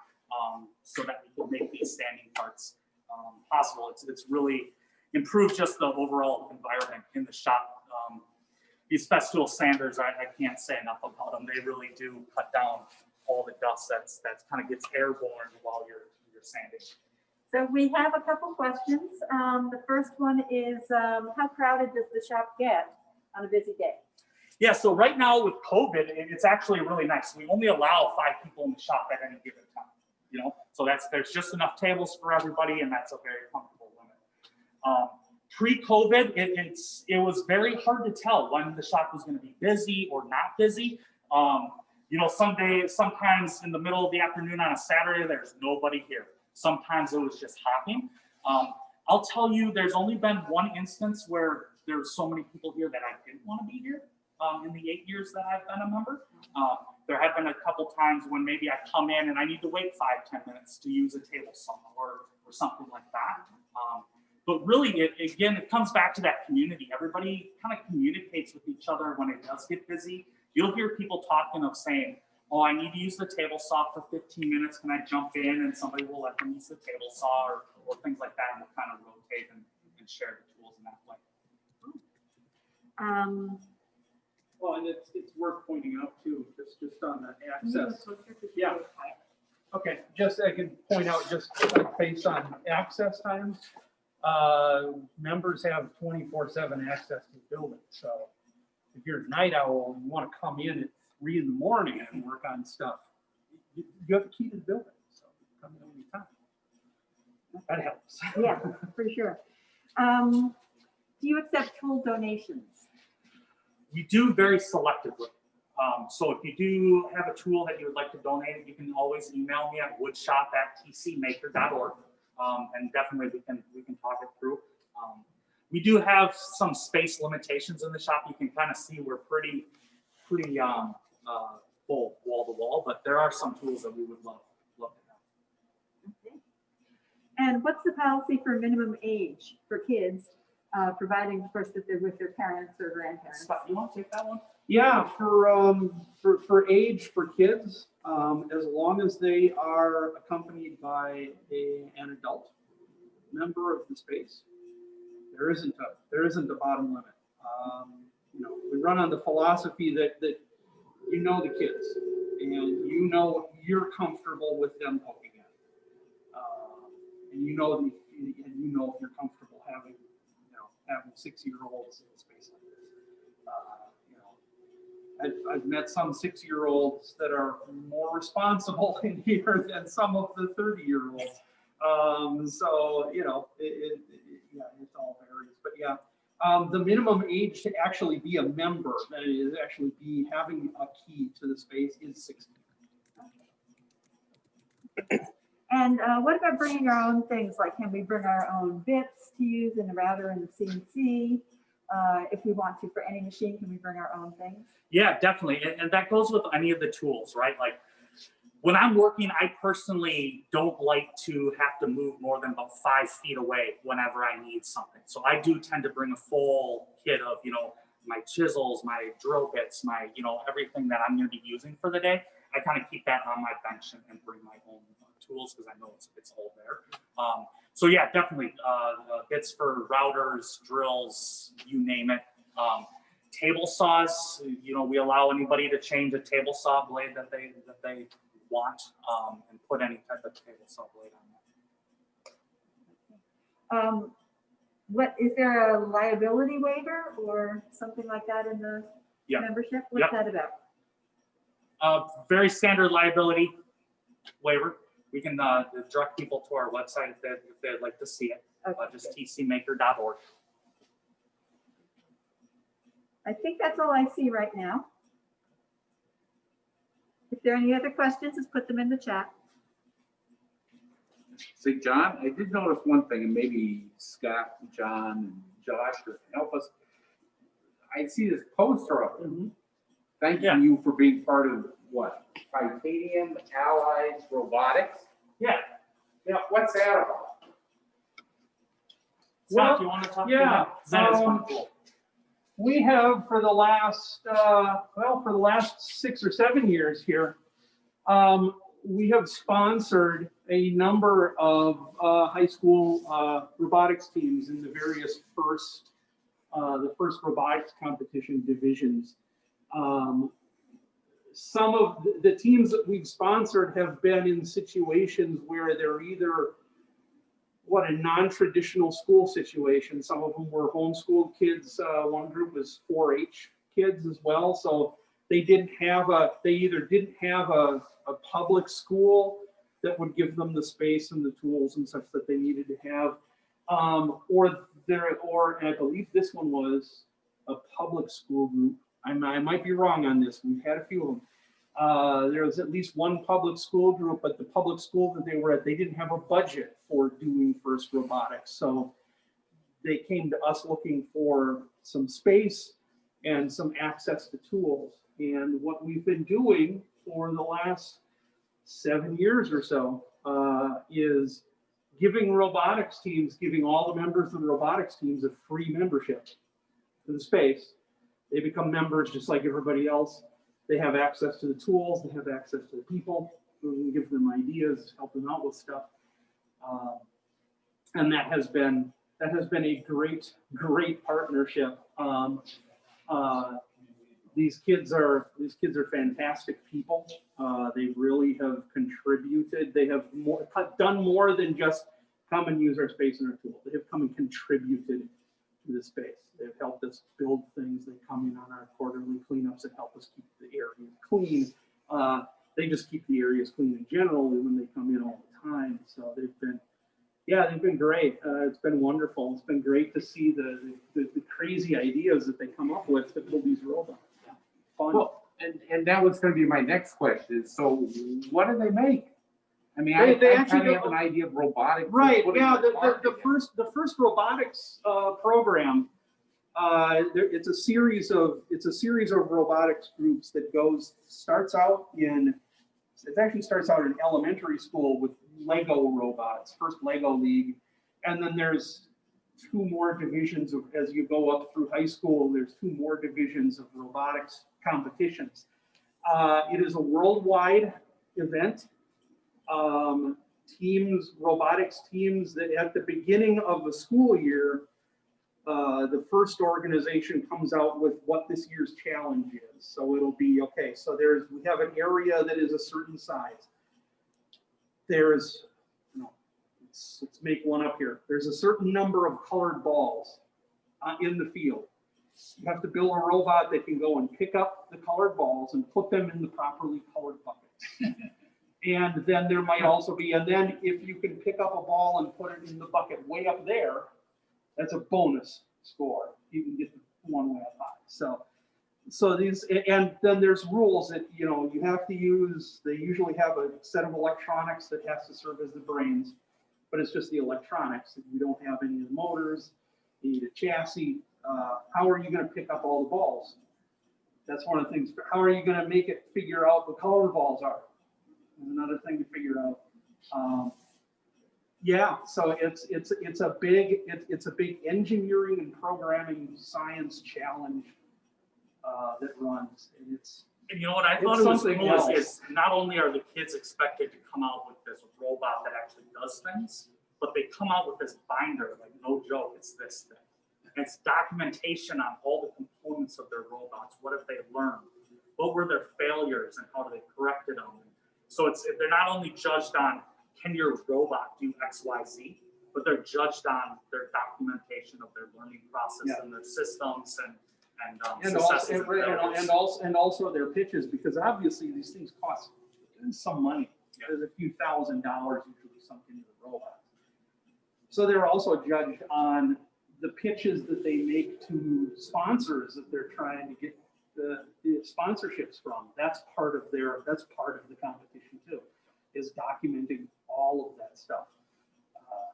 so that we can make these standing parts possible. It's really improved just the overall environment in the shop. These Festool sanders, I can't say enough about them. They really do cut down all the dust that's kind of gets airborne while you're sanding. So we have a couple questions. The first one is, how crowded does the shop get on a busy day? Yeah, so right now with COVID, it's actually really nice. We only allow 5 people in the shop at any given time, So there's just enough tables for everybody, and that's a very comfortable limit. Pre-COVID, it was very hard to tell when the shop was going to be busy or not busy. Sometimes in the middle of the afternoon on a Saturday, there's nobody here. Sometimes it was just hopping. I'll tell you, there's only been one instance where there's so many people here that I didn't want to be here in the 8 years that I've been a member. There have been a couple times when maybe I come in and I need to wait 5-10 minutes to use a table saw or something like that. But really, it comes back to that community. Everybody kind of communicates with each other when it does get busy. You'll hear people talking of saying, oh, I need to use the table saw for 15 minutes. Can I jump in? And somebody will let them use the table saw or things like that. And we'll kind of rotate and share the tools in that way. Well, and it's worth pointing out too, just on the access. Yeah. Okay, just I can point out just based on access times. Members have 24/7 access to the building. So if you're a night owl and you want to come in at 3 in the morning and work on stuff, you have a key to the building. So come in anytime. That helps. Yeah, for sure. Do you accept tool donations? We do very selectively. So if you do have a tool that you would like to donate, you can always email me at woodshop@tcmaker.org. And definitely we can talk it through. We do have some space limitations in the shop. You can kind of see we're pretty full wall to wall, but there are some tools that we would love to have. Okay. And what's the policy for minimum age for kids, providing, of course, that they're with their parents or grandparents? Scott, you want to take that one? Yeah, for age for kids, as long as they are accompanied by an adult member of the space, there isn't a bottom limit. We run on the philosophy that the kids and you're comfortable with them poking in, and if you're comfortable having 6-year-olds in a space like this. I've met some 6-year-olds that are more responsible in here than some of the 30-year-olds. So it all varies. But yeah, the minimum age to actually be a member, that is actually having a key to the space, is 16. Okay. And what about bringing our own things? Like, can we bring our own bits to use in the router and the CNC? If we want to, for any machine, can we bring our own things? Yeah, definitely. And that goes with any of the tools, right? Like when I'm working, I personally don't like to have to move more than about 5 feet away whenever I need something. So I do tend to bring a full kit of, my chisels, my drill bits, my, everything that I'm going to be using for the day. I kind of keep that on my bench and bring my own tools because I know it's all there. So yeah, definitely bits for routers, drills, you name it. Table saws, we allow anybody to change a table saw blade that they want and put any type of table saw blade on that. What is there a liability waiver or something like that in the membership? What's that about? Very standard liability waiver. We can direct people to our website if they'd like to see it. Okay. Just tcmaker.org. I think that's all I see right now. If there are any other questions, just put them in the chat. See, John, I did notice one thing, and maybe Scott, John, and Josh can help us. I see this poster up there. Thanking you for being part of what? Titanium Allies Robotics? Yeah. What's that about? Scott, do you want to talk yeah, about that? That is kind of cool. We have for the last, for the last 6 or 7 years here, we have sponsored a number of high school robotics teams in the various first robotics competition divisions. Some of the teams that we've sponsored have been in situations where they're either a non-traditional school situation. Some of them were homeschooled kids. One group was 4-H kids as well. So they either didn't have a public school that would give them the space and the tools and such that they needed to have, or I believe this one was a public school group. I might be wrong on this. We've had a few of them. There was at least one public school group, but the public school that they were at, they didn't have a budget for doing FIRST Robotics. So they came to us looking for some space and some access to tools. And what we've been doing for the last 7 years or so is giving robotics teams, giving all the members of the robotics teams a free membership to the space. They become members just like everybody else. They have access to the tools, they have access to the people who can give them ideas, help them out with stuff. And that has been a great partnership. These kids are fantastic people. They really have contributed. They have done more than just come and use our space and our tools. They have come and contributed to the space. They've helped us build things. They come in on our quarterly cleanups and help us keep the areas clean. They just keep the areas clean in general when they come in all the time. So they've been great. It's been wonderful. It's been great to see the crazy ideas that they come up with to build these robots. Fun. Well, and that was going to be my next question. So what do they make? I mean, They I actually kind of have an idea of robotics. Right. Yeah. The first robotics program. It's a series of robotics groups that starts out in elementary school with Lego robots, first Lego League, and then there's 2 more divisions as you go up through high school. There's 2 more divisions of robotics competitions. It is a worldwide event. Robotics teams that at the beginning of the school year, the first organization comes out with what this year's challenge is. So it'll be, okay, so we have an area that is a certain size. Let's make one up here. There's a certain number of colored balls in the field. You have to build a robot that can go and pick up the colored balls and put them in the properly colored buckets. And then there might also be, and then if you can pick up a ball and put it in the bucket way up there, that's a bonus score. You can get the one way up high. So these, and then there's rules that you have to use. They usually have a set of electronics that has to serve as the brains, but it's just the electronics. You don't have any of the motors. You need a chassis. How are you going to pick up all the balls? That's one of the things. How are you going to make it figure out what color the balls are? That's another thing to figure out. Yeah, so it's a big engineering and programming science challenge that runs, and And you know what I thought it was cool is not only are the kids expected to come out with this robot that actually does things, but they come out with this binder, like no joke, it's this thing. And it's documentation on all the components of their robots. What have they learned? What were their failures and how do they correct it on them? So they're not only judged on can your robot do X, Y, Z, but they're judged on their documentation of their learning process and their systems and also their pitches, because obviously these things cost some money. There's a few $1,000s usually sunk into the robot. So they're also judged on the pitches that they make to sponsors that they're trying to get the sponsorships from. That's part of the competition too, is documenting all of that stuff.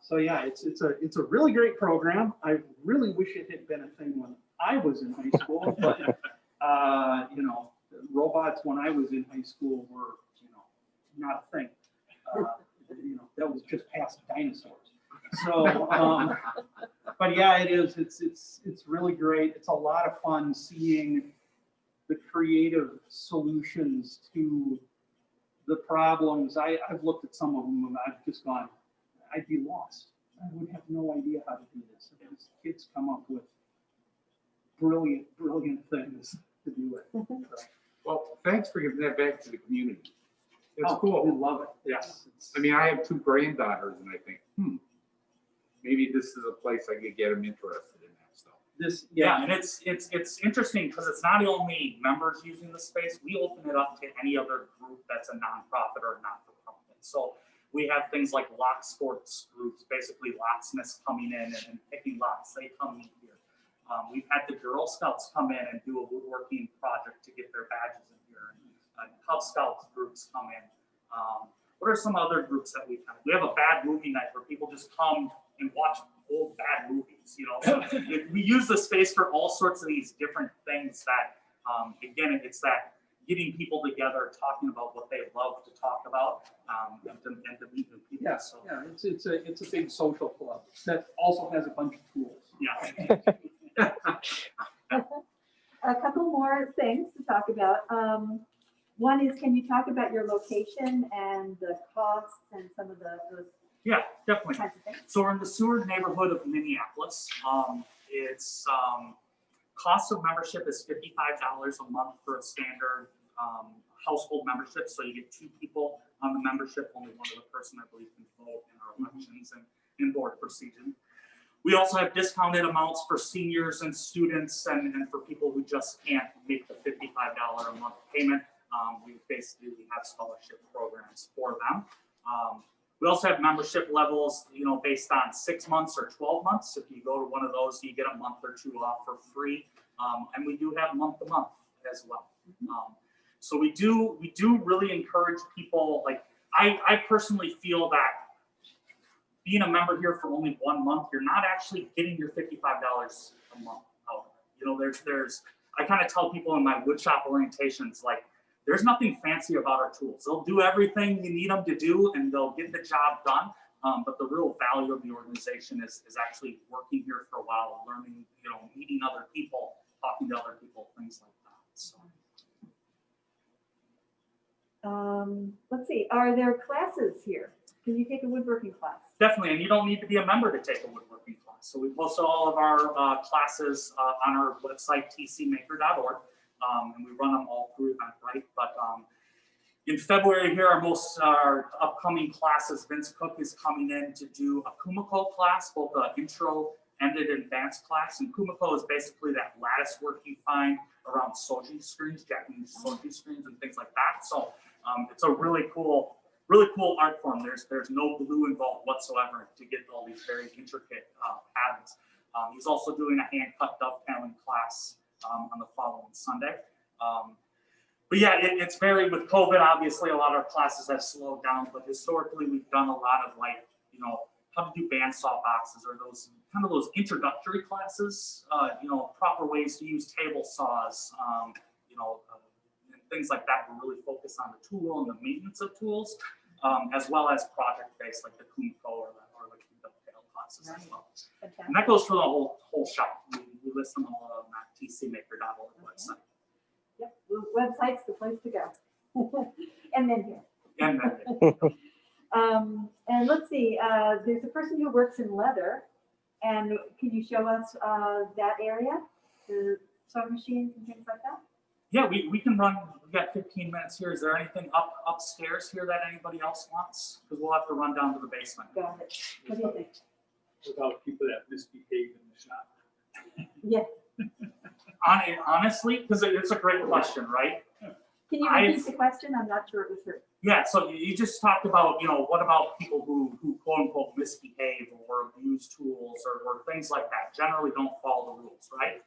So yeah, it's a really great program. I really wish it had been a thing when I was in high school, but robots when I was in high school were not a thing. That was just past dinosaurs. So, but yeah, it is. It's really great. It's a lot of fun seeing the creative solutions to the problems. I've looked at some of them and I've just gone, I'd be lost. I would have no idea how to do this. These kids come up with brilliant things to do it. So, Well, thanks for giving that back to the community. It's we cool. love it. Yes. I mean, I have 2 granddaughters and I think, maybe this is a place I could get them interested in that stuff. This, Yeah, and it's interesting because it's not only members using the space, we open it up to any other group that's a nonprofit or a not-for-profit. So we have things like lock sports groups, basically locksmiths coming in and picking locks. They come in here. We've had the Girl Scouts come in and do a woodworking project to get their badges in here. Cub Scouts groups come in. What are some other groups that we've had? We have a bad movie night where people just come and watch old bad movies. You know, we use the space for all sorts of these different things. That again, it's that getting people together, talking about what they love to talk about, and to meet new people. yeah, So, yeah, it's a big social club that also has a bunch of tools. yeah. A couple more things to talk about. One is, can you talk about your location and the costs and some of those Yeah, definitely. kinds of things? So we're in the Seward neighborhood of Minneapolis. It's cost of membership is $55 a month for a standard household membership. So you get 2 people on the membership. Only one other person, I believe, can vote in our elections and board procedure. We also have discounted amounts for seniors and students and for people who just can't make the $55 a month payment. We have scholarship programs for them. We also have membership levels, you know, based on 6 months or 12 months. If you go to one of those, you get a month or 2 off for free. And we do have month to month as well. So we do really encourage people. Like I personally feel that being a member here for only 1 month, you're not actually getting your $55 a month out. You know, there's I kind of tell people in my woodshop orientations, like, there's nothing fancy about our tools. They'll do everything you need them to do and they'll get the job done. But the real value of the organization is actually working here for a while, learning, you know, meeting other people, talking to other people, things like that. So. Let's see, are there classes here? Can you take a woodworking class? Definitely, and you don't need to be a member to take a woodworking class. So we post all of our classes on our website, tcmaker.org. And we run them all through Eventbrite. But in February here, our upcoming classes, Vince Cook is coming in to do a Kumiko class, both an intro and an advanced class. And Kumiko is basically that lattice work you find around soji screens, Japanese soji screens and things like that. So it's a really cool art form. There's no glue involved whatsoever to get all these very intricate patterns. He's also doing a hand-cut dovetailing class on the following Sunday. But yeah, it's varied with COVID. Obviously, a lot of our classes have slowed down, but historically we've done a lot of, like, you know, how to do bandsaw boxes or those kind of those introductory classes, you know, proper ways to use table saws, you know, and things like that. We really focus on the tool and the maintenance of tools, as well as project-based, like the Kumiko or the dovetail classes as well. Fantastic. And that goes for the whole shop. We list them all on that tcmaker.org website. Yep, the website's the place to go. And then here. And then, And let's see, there's a person who works in leather. And can you show us that area, the sewing machines and things like that? yeah, we can run. We got 15 minutes here. Is there anything upstairs here that anybody else wants? Because we'll have to run down to the basement. Got it. What do you think? Without people that misbehave in the shop. Yeah. Honestly, because it's a great question, right? Can you repeat the question? I'm not sure it was heard. Yeah, so you just talked about, you know, what about people who quote unquote misbehave or abuse tools or things like that, generally don't follow the rules, right?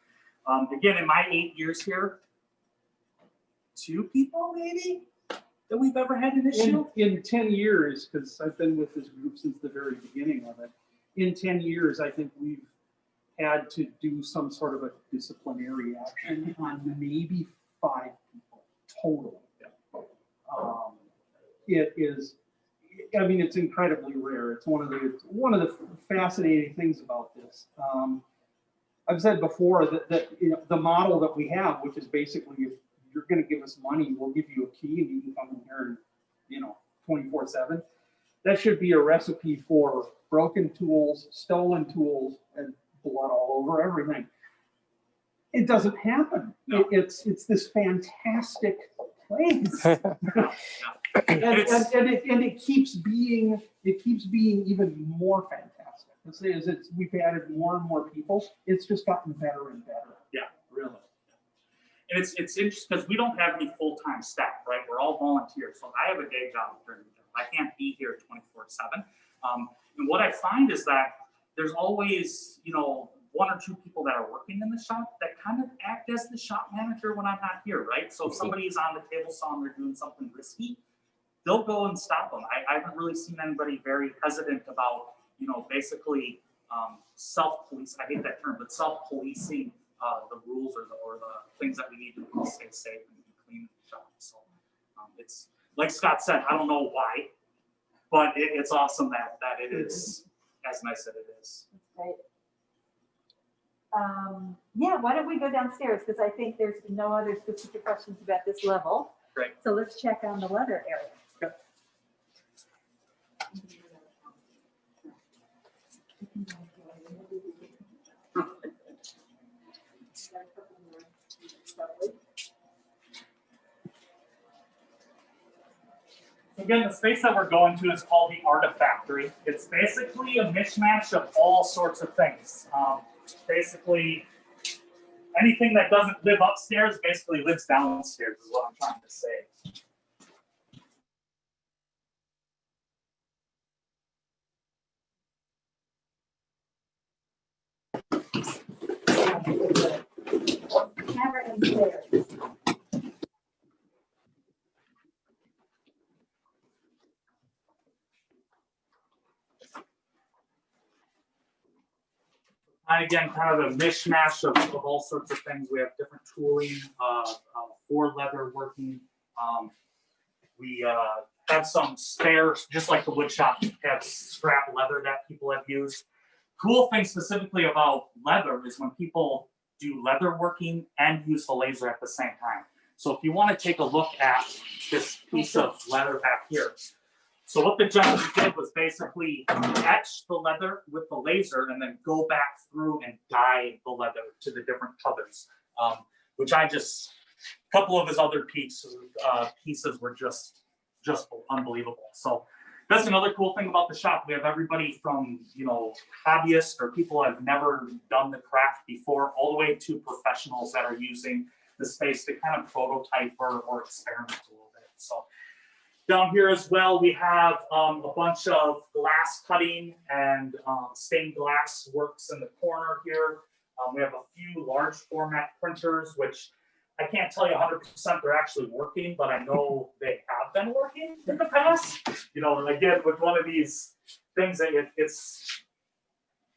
Again, in my 8 years here, 2 people maybe that we've ever had an issue. In 10 years, because I've been with this group since the very beginning of it, in 10 years, I think we've had to do some sort of a disciplinary action on maybe 5 people total. It is, I mean, it's incredibly rare. It's one of the fascinating things about this. I've said before that you know, the model that we have, which is basically if you're going to give us money, we'll give you a key and you can come in here and, you know, 24/7. That should be a recipe for broken tools, stolen tools, and blood all over everything. It doesn't happen. No. It's this fantastic place. and it keeps being even more fantastic. We've added more and more people. It's just gotten better and better. Yeah, really. And it's interesting because we don't have any full-time staff, right? We're all volunteers. So I have a day job during the day. I can't be here 24/7. And what I find is that there's always, you know, one or two people that are working in the shop that kind of act as the shop manager when I'm not here, right? So if somebody is on the table saw and they're doing something risky, they'll go and stop them. I haven't really seen anybody very hesitant about, you know, basically self-police. I hate that term, but self-policing the rules or the things that we need to do to stay safe and clean the shop. So it's like Scott said, I don't know why, but it's awesome that it is as nice as it is. Right. Yeah, why don't we go downstairs? Because I think there's no other specific questions about this level. Great. So let's check on the leather area. Okay. Again, the space that we're going to is called the Artifactory. It's basically a mishmash of all sorts of things. Basically, anything that doesn't live upstairs basically lives downstairs is what I'm trying to say. Camera and stairs. And again, kind of a mishmash of all sorts of things. We have different tooling for leather working. We have some spares, just like the wood shop, have scrap leather that people have used. Cool thing specifically about leather is when people do leather working and use the laser at the same time. So if you want to take a look at this piece of leather back here. So what the gentleman did was basically etch the leather with the laser and then go back through and dye the leather to the different colors, which a couple of his other pieces were just unbelievable. So that's another cool thing about the shop. We have everybody from, you know, hobbyists or people that have never done the craft before, all the way to professionals that are using the space to kind of prototype or experiment a little bit. So down here as well, we have a bunch of glass cutting and stained glass works in the corner here. We have a few large format printers, which I can't tell you 100% they're actually working, but I know they have been working in the past. You know, again, with one of these things,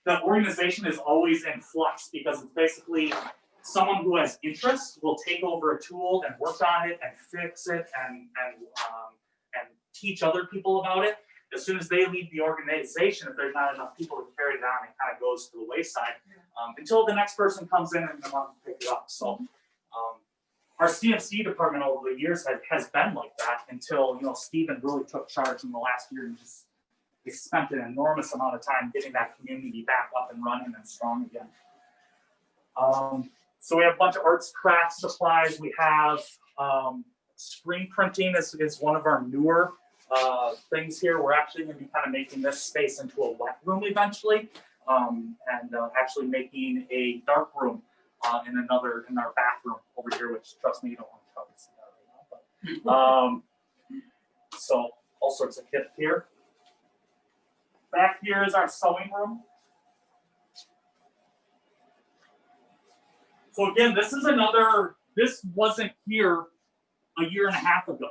the organization is always in flux because it's basically someone who has interest will take over a tool and work on it and fix it and teach other people about it. As soon as they leave the organization, if there's not enough people to carry it on, it kind of goes to the wayside until the next person comes in and wants to pick it up. So our CNC department over the years has been like that until, you know, Stephen really took charge in the last year and just spent an enormous amount of time getting that community back up and running and strong again. So we have a bunch of arts craft supplies. We have screen printing is one of our newer things here. We're actually going to be kind of making this space into a wet room eventually, and actually making a dark room in our bathroom over here, which trust me, you don't want to probably see that right now. But so all sorts of kit here. Back here is our sewing room. So again, this wasn't here a year and a half ago.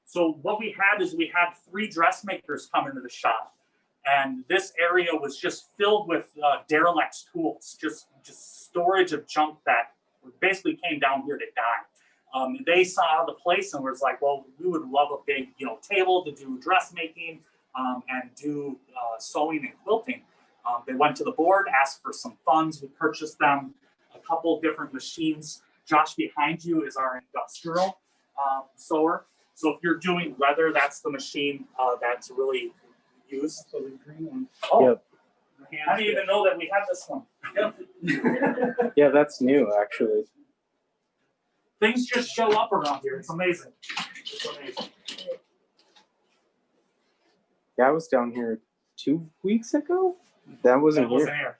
So what we had is we had 3 dressmakers come into the shop, and this area was just filled with derelict tools, just storage of junk that basically came down here to die. They saw the place and was like, well, we would love a big, you know, table to do dressmaking. and do sewing and quilting. They went to the board, asked for some funds. We purchased them a couple different machines. Josh, behind you is our industrial sewer. So if you're doing leather, that's the machine that's really used. So the green one. Oh, Yep. I didn't even know that we had this one. Yep. Yeah, that's new actually. Things just show up around here. It's amazing. It's amazing. Yeah, I was down here 2 weeks ago. That wasn't That wasn't here.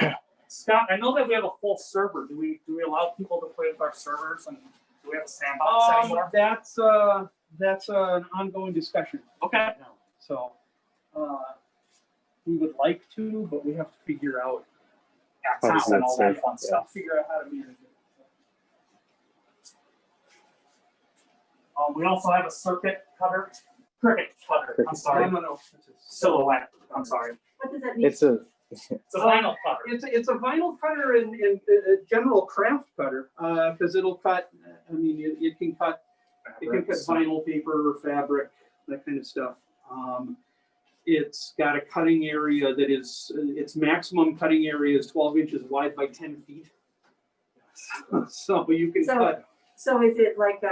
here. Scott, I know that we have a full server. Do we allow people to play with our servers, and do we have a sandbox anymore? That's an ongoing discussion. Okay. So we would like to, but we have to figure out Access and all that fun stuff. figure out how to manage it. We also have a cricket cutter. I'm sorry. No. Silhouette. I'm sorry. What does that mean? It's a It's a vinyl cutter. It's a vinyl cutter and a general craft cutter because it'll cut. I mean, it can cut. It can cut vinyl, paper, fabric, that kind of stuff. It's got a cutting area that is its maximum cutting area is 12 inches wide by 10 feet. So you can cut. So is it like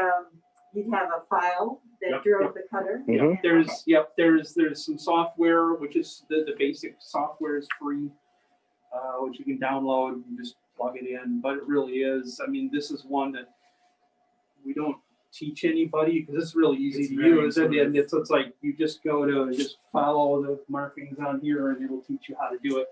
you'd have a file that Yep, drove the cutter? Mhm. There's some software, which is the basic software is free, which you can download and just plug it in. But it really is. I mean, this is one that we don't teach anybody because it's really easy It's to very use. And intuitive. it's like you just go to just follow the markings on here, and it'll teach you how to do it.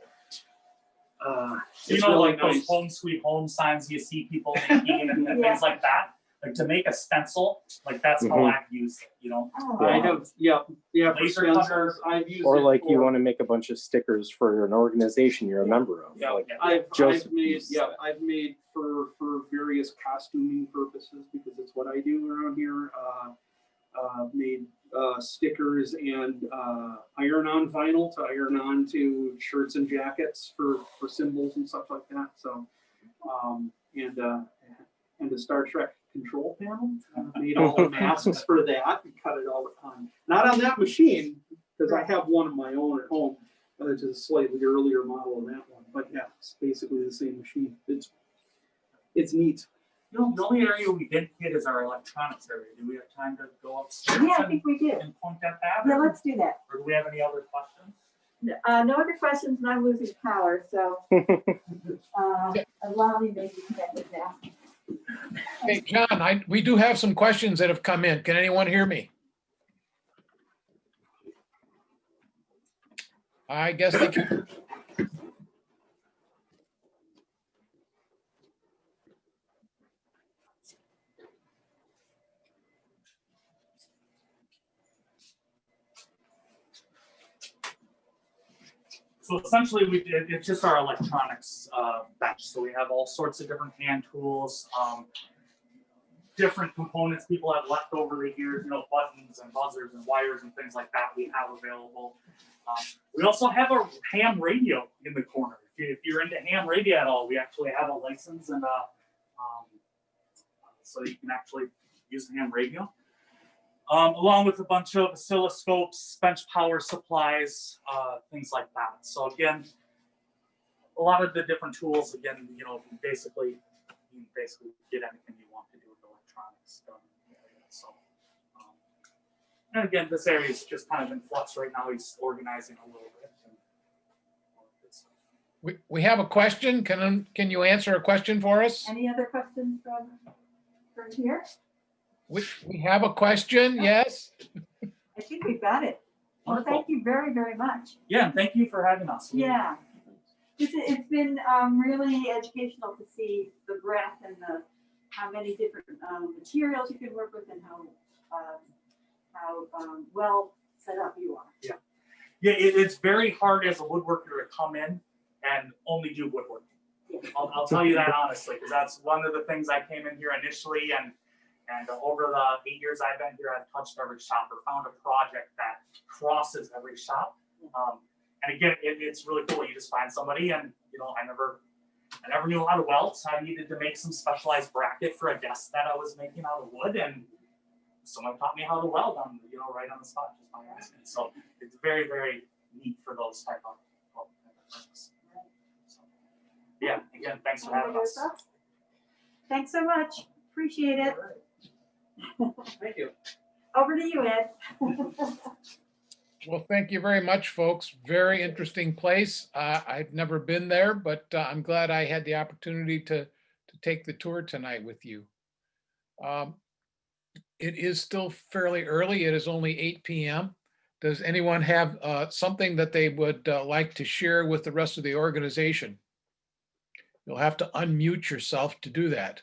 You It's know, really like those nice. home sweet home signs you see people making and Yeah. things like that. Like to make a stencil, like that's how Mhm. I've used it, you know. Oh, I have, yeah, for Laser stencils, cutter. I've used or it like you for- want to make a bunch of stickers for an organization you're a member of. Yeah, Like I've Joseph made, uses I've made for various costuming purposes because it's what I do around here. Made stickers and iron-on vinyl to iron on to shirts and jackets for symbols and stuff like that. So, and the Star Trek control panel, made all the masks for that and cut it all on. Not on that machine because I have one of my own at home. Which is a slightly earlier model than that one, but yeah, it's basically the same machine. It's neat. You know, the only area we didn't hit is our electronics area. Do we have time to go upstairs yeah, I think we do. and point at that? Yeah, let's do that. Or do we have any other questions? No other questions, and I'm losing power, so allow me maybe connect now. Hey, John, we do have some questions that have come in. Can anyone hear me? I guess they can. So essentially, it's just our electronics bench. So we have all sorts of different hand tools, different components people have left over the years, you know, buttons and buzzers and wires and things like that we have available. We also have a ham radio in the corner. If you're into ham radio at all, we actually have a license and so you can actually use the ham radio. Along with a bunch of oscilloscopes, bench power supplies, things like that. So again, a lot of the different tools, again, you know, you can basically get anything you want to do with electronics done in the area. So, and again, this area is just kind of in flux right now. He's organizing a little bit. We have a question. Can you answer a question for us? Any other questions from here? We have a question, yes? I think we've got it. Well, Wonderful. thank you very, very much. Yeah, and thank you for having us. Yeah. It's been really educational to see the breadth and how many different materials you can work with and how well set up you are. Yeah, it's very hard as a woodworker to come in and only do woodworking. Yeah. I'll tell you that honestly, because that's one of the things I came in here initially, and over the 8 years I've been here, I've touched every shop or found a project that crosses every shop. And again, it's really cool. You just find somebody, and you know, I never knew how to weld, so I needed to make some specialized bracket for a desk that I was making out of wood, and someone taught me how to weld on, right on the spot just by asking. So it's very, very neat for those type of things. So, yeah, again, thanks for having us. Thanks so much. Appreciate it. Thank you. Over to you, Ed. Well, thank you very much, folks. Very interesting place. I've never been there, but I'm glad I had the opportunity to take the tour tonight with you. It is still fairly early. It is only 8 p.m. Does anyone have something that they would like to share with the rest of the organization? You'll have to unmute yourself to do that.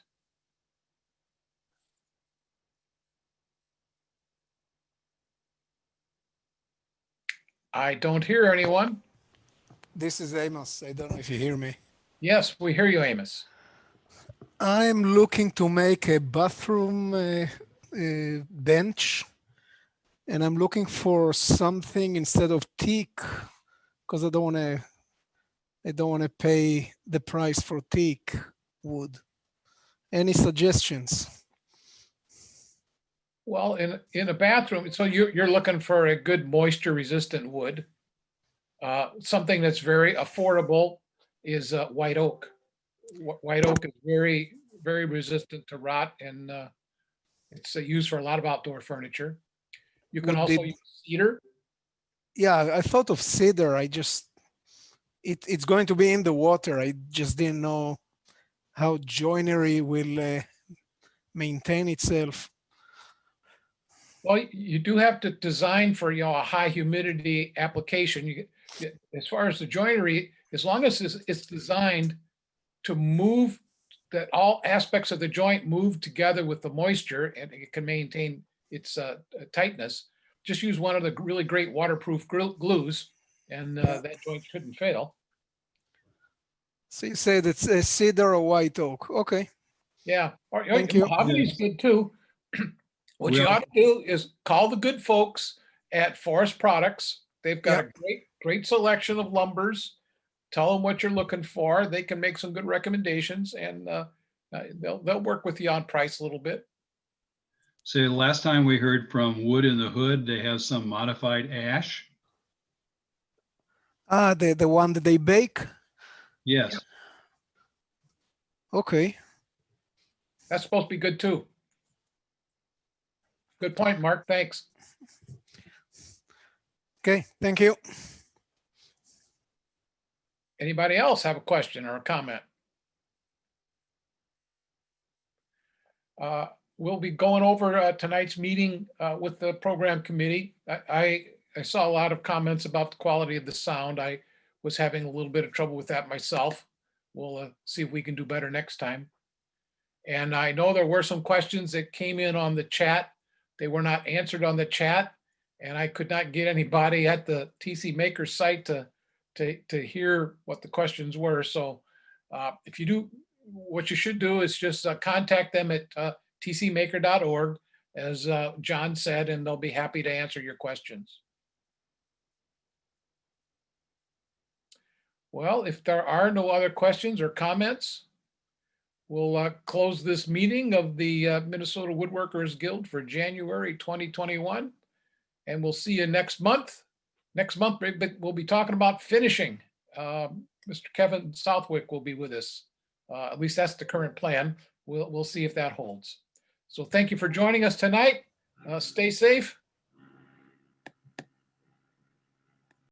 I don't hear anyone. This is Amos. I don't know if you hear me. Yes, we hear you, Amos. I'm looking to make a bathroom bench, and I'm looking for something instead of teak because I don't want to pay the price for teak wood. Any suggestions? Well, in a bathroom, so you're looking for a good moisture resistant wood. Something that's very affordable is white oak. White oak is very, very resistant to rot, and it's used for a lot of outdoor furniture. You can also use cedar. Yeah, I thought of cedar. It's going to be in the water. I just didn't know how joinery will maintain itself. Well, you do have to design for a high humidity application. As far as the joinery, as long as it's designed to move, that all aspects of the joint move together with the moisture and it can maintain its tightness. Just use one of the really great waterproof glues, and that joint shouldn't fail. So you said it's a cedar or white oak. Okay. Yeah. Thank you. Mahogany's good too. What you ought to do is call the good folks at Forest Products. They've got a great selection of lumbers. Tell them what you're looking for. They can make some good recommendations, and they'll work with you on price a little bit. So the last time we heard from Wood in the Hood, they have some modified ash. The one that they bake? Yes. Okay. That's supposed to be good too. Good point, Mark. Thanks. Okay, thank you. Anybody else have a question or a comment? We'll be going over tonight's meeting with the program committee. I saw a lot of comments about the quality of the sound. I was having a little bit of trouble with that myself. We'll see if we can do better next time. And I know there were some questions that came in on the chat. They were not answered on the chat, and I could not get anybody at the TC Maker site to hear what the questions were. So if you do, what you should do is just contact them at tcmaker.org, as John said, and they'll be happy to answer your questions. Well, if there are no other questions or comments, we'll close this meeting of the Minnesota Woodworkers Guild for January 2021, and we'll see you next month. Next month, we'll be talking about finishing. Mr. Kevin Southwick will be with us. At least that's the current plan. We'll see if that holds. So thank you for joining us tonight. Stay safe.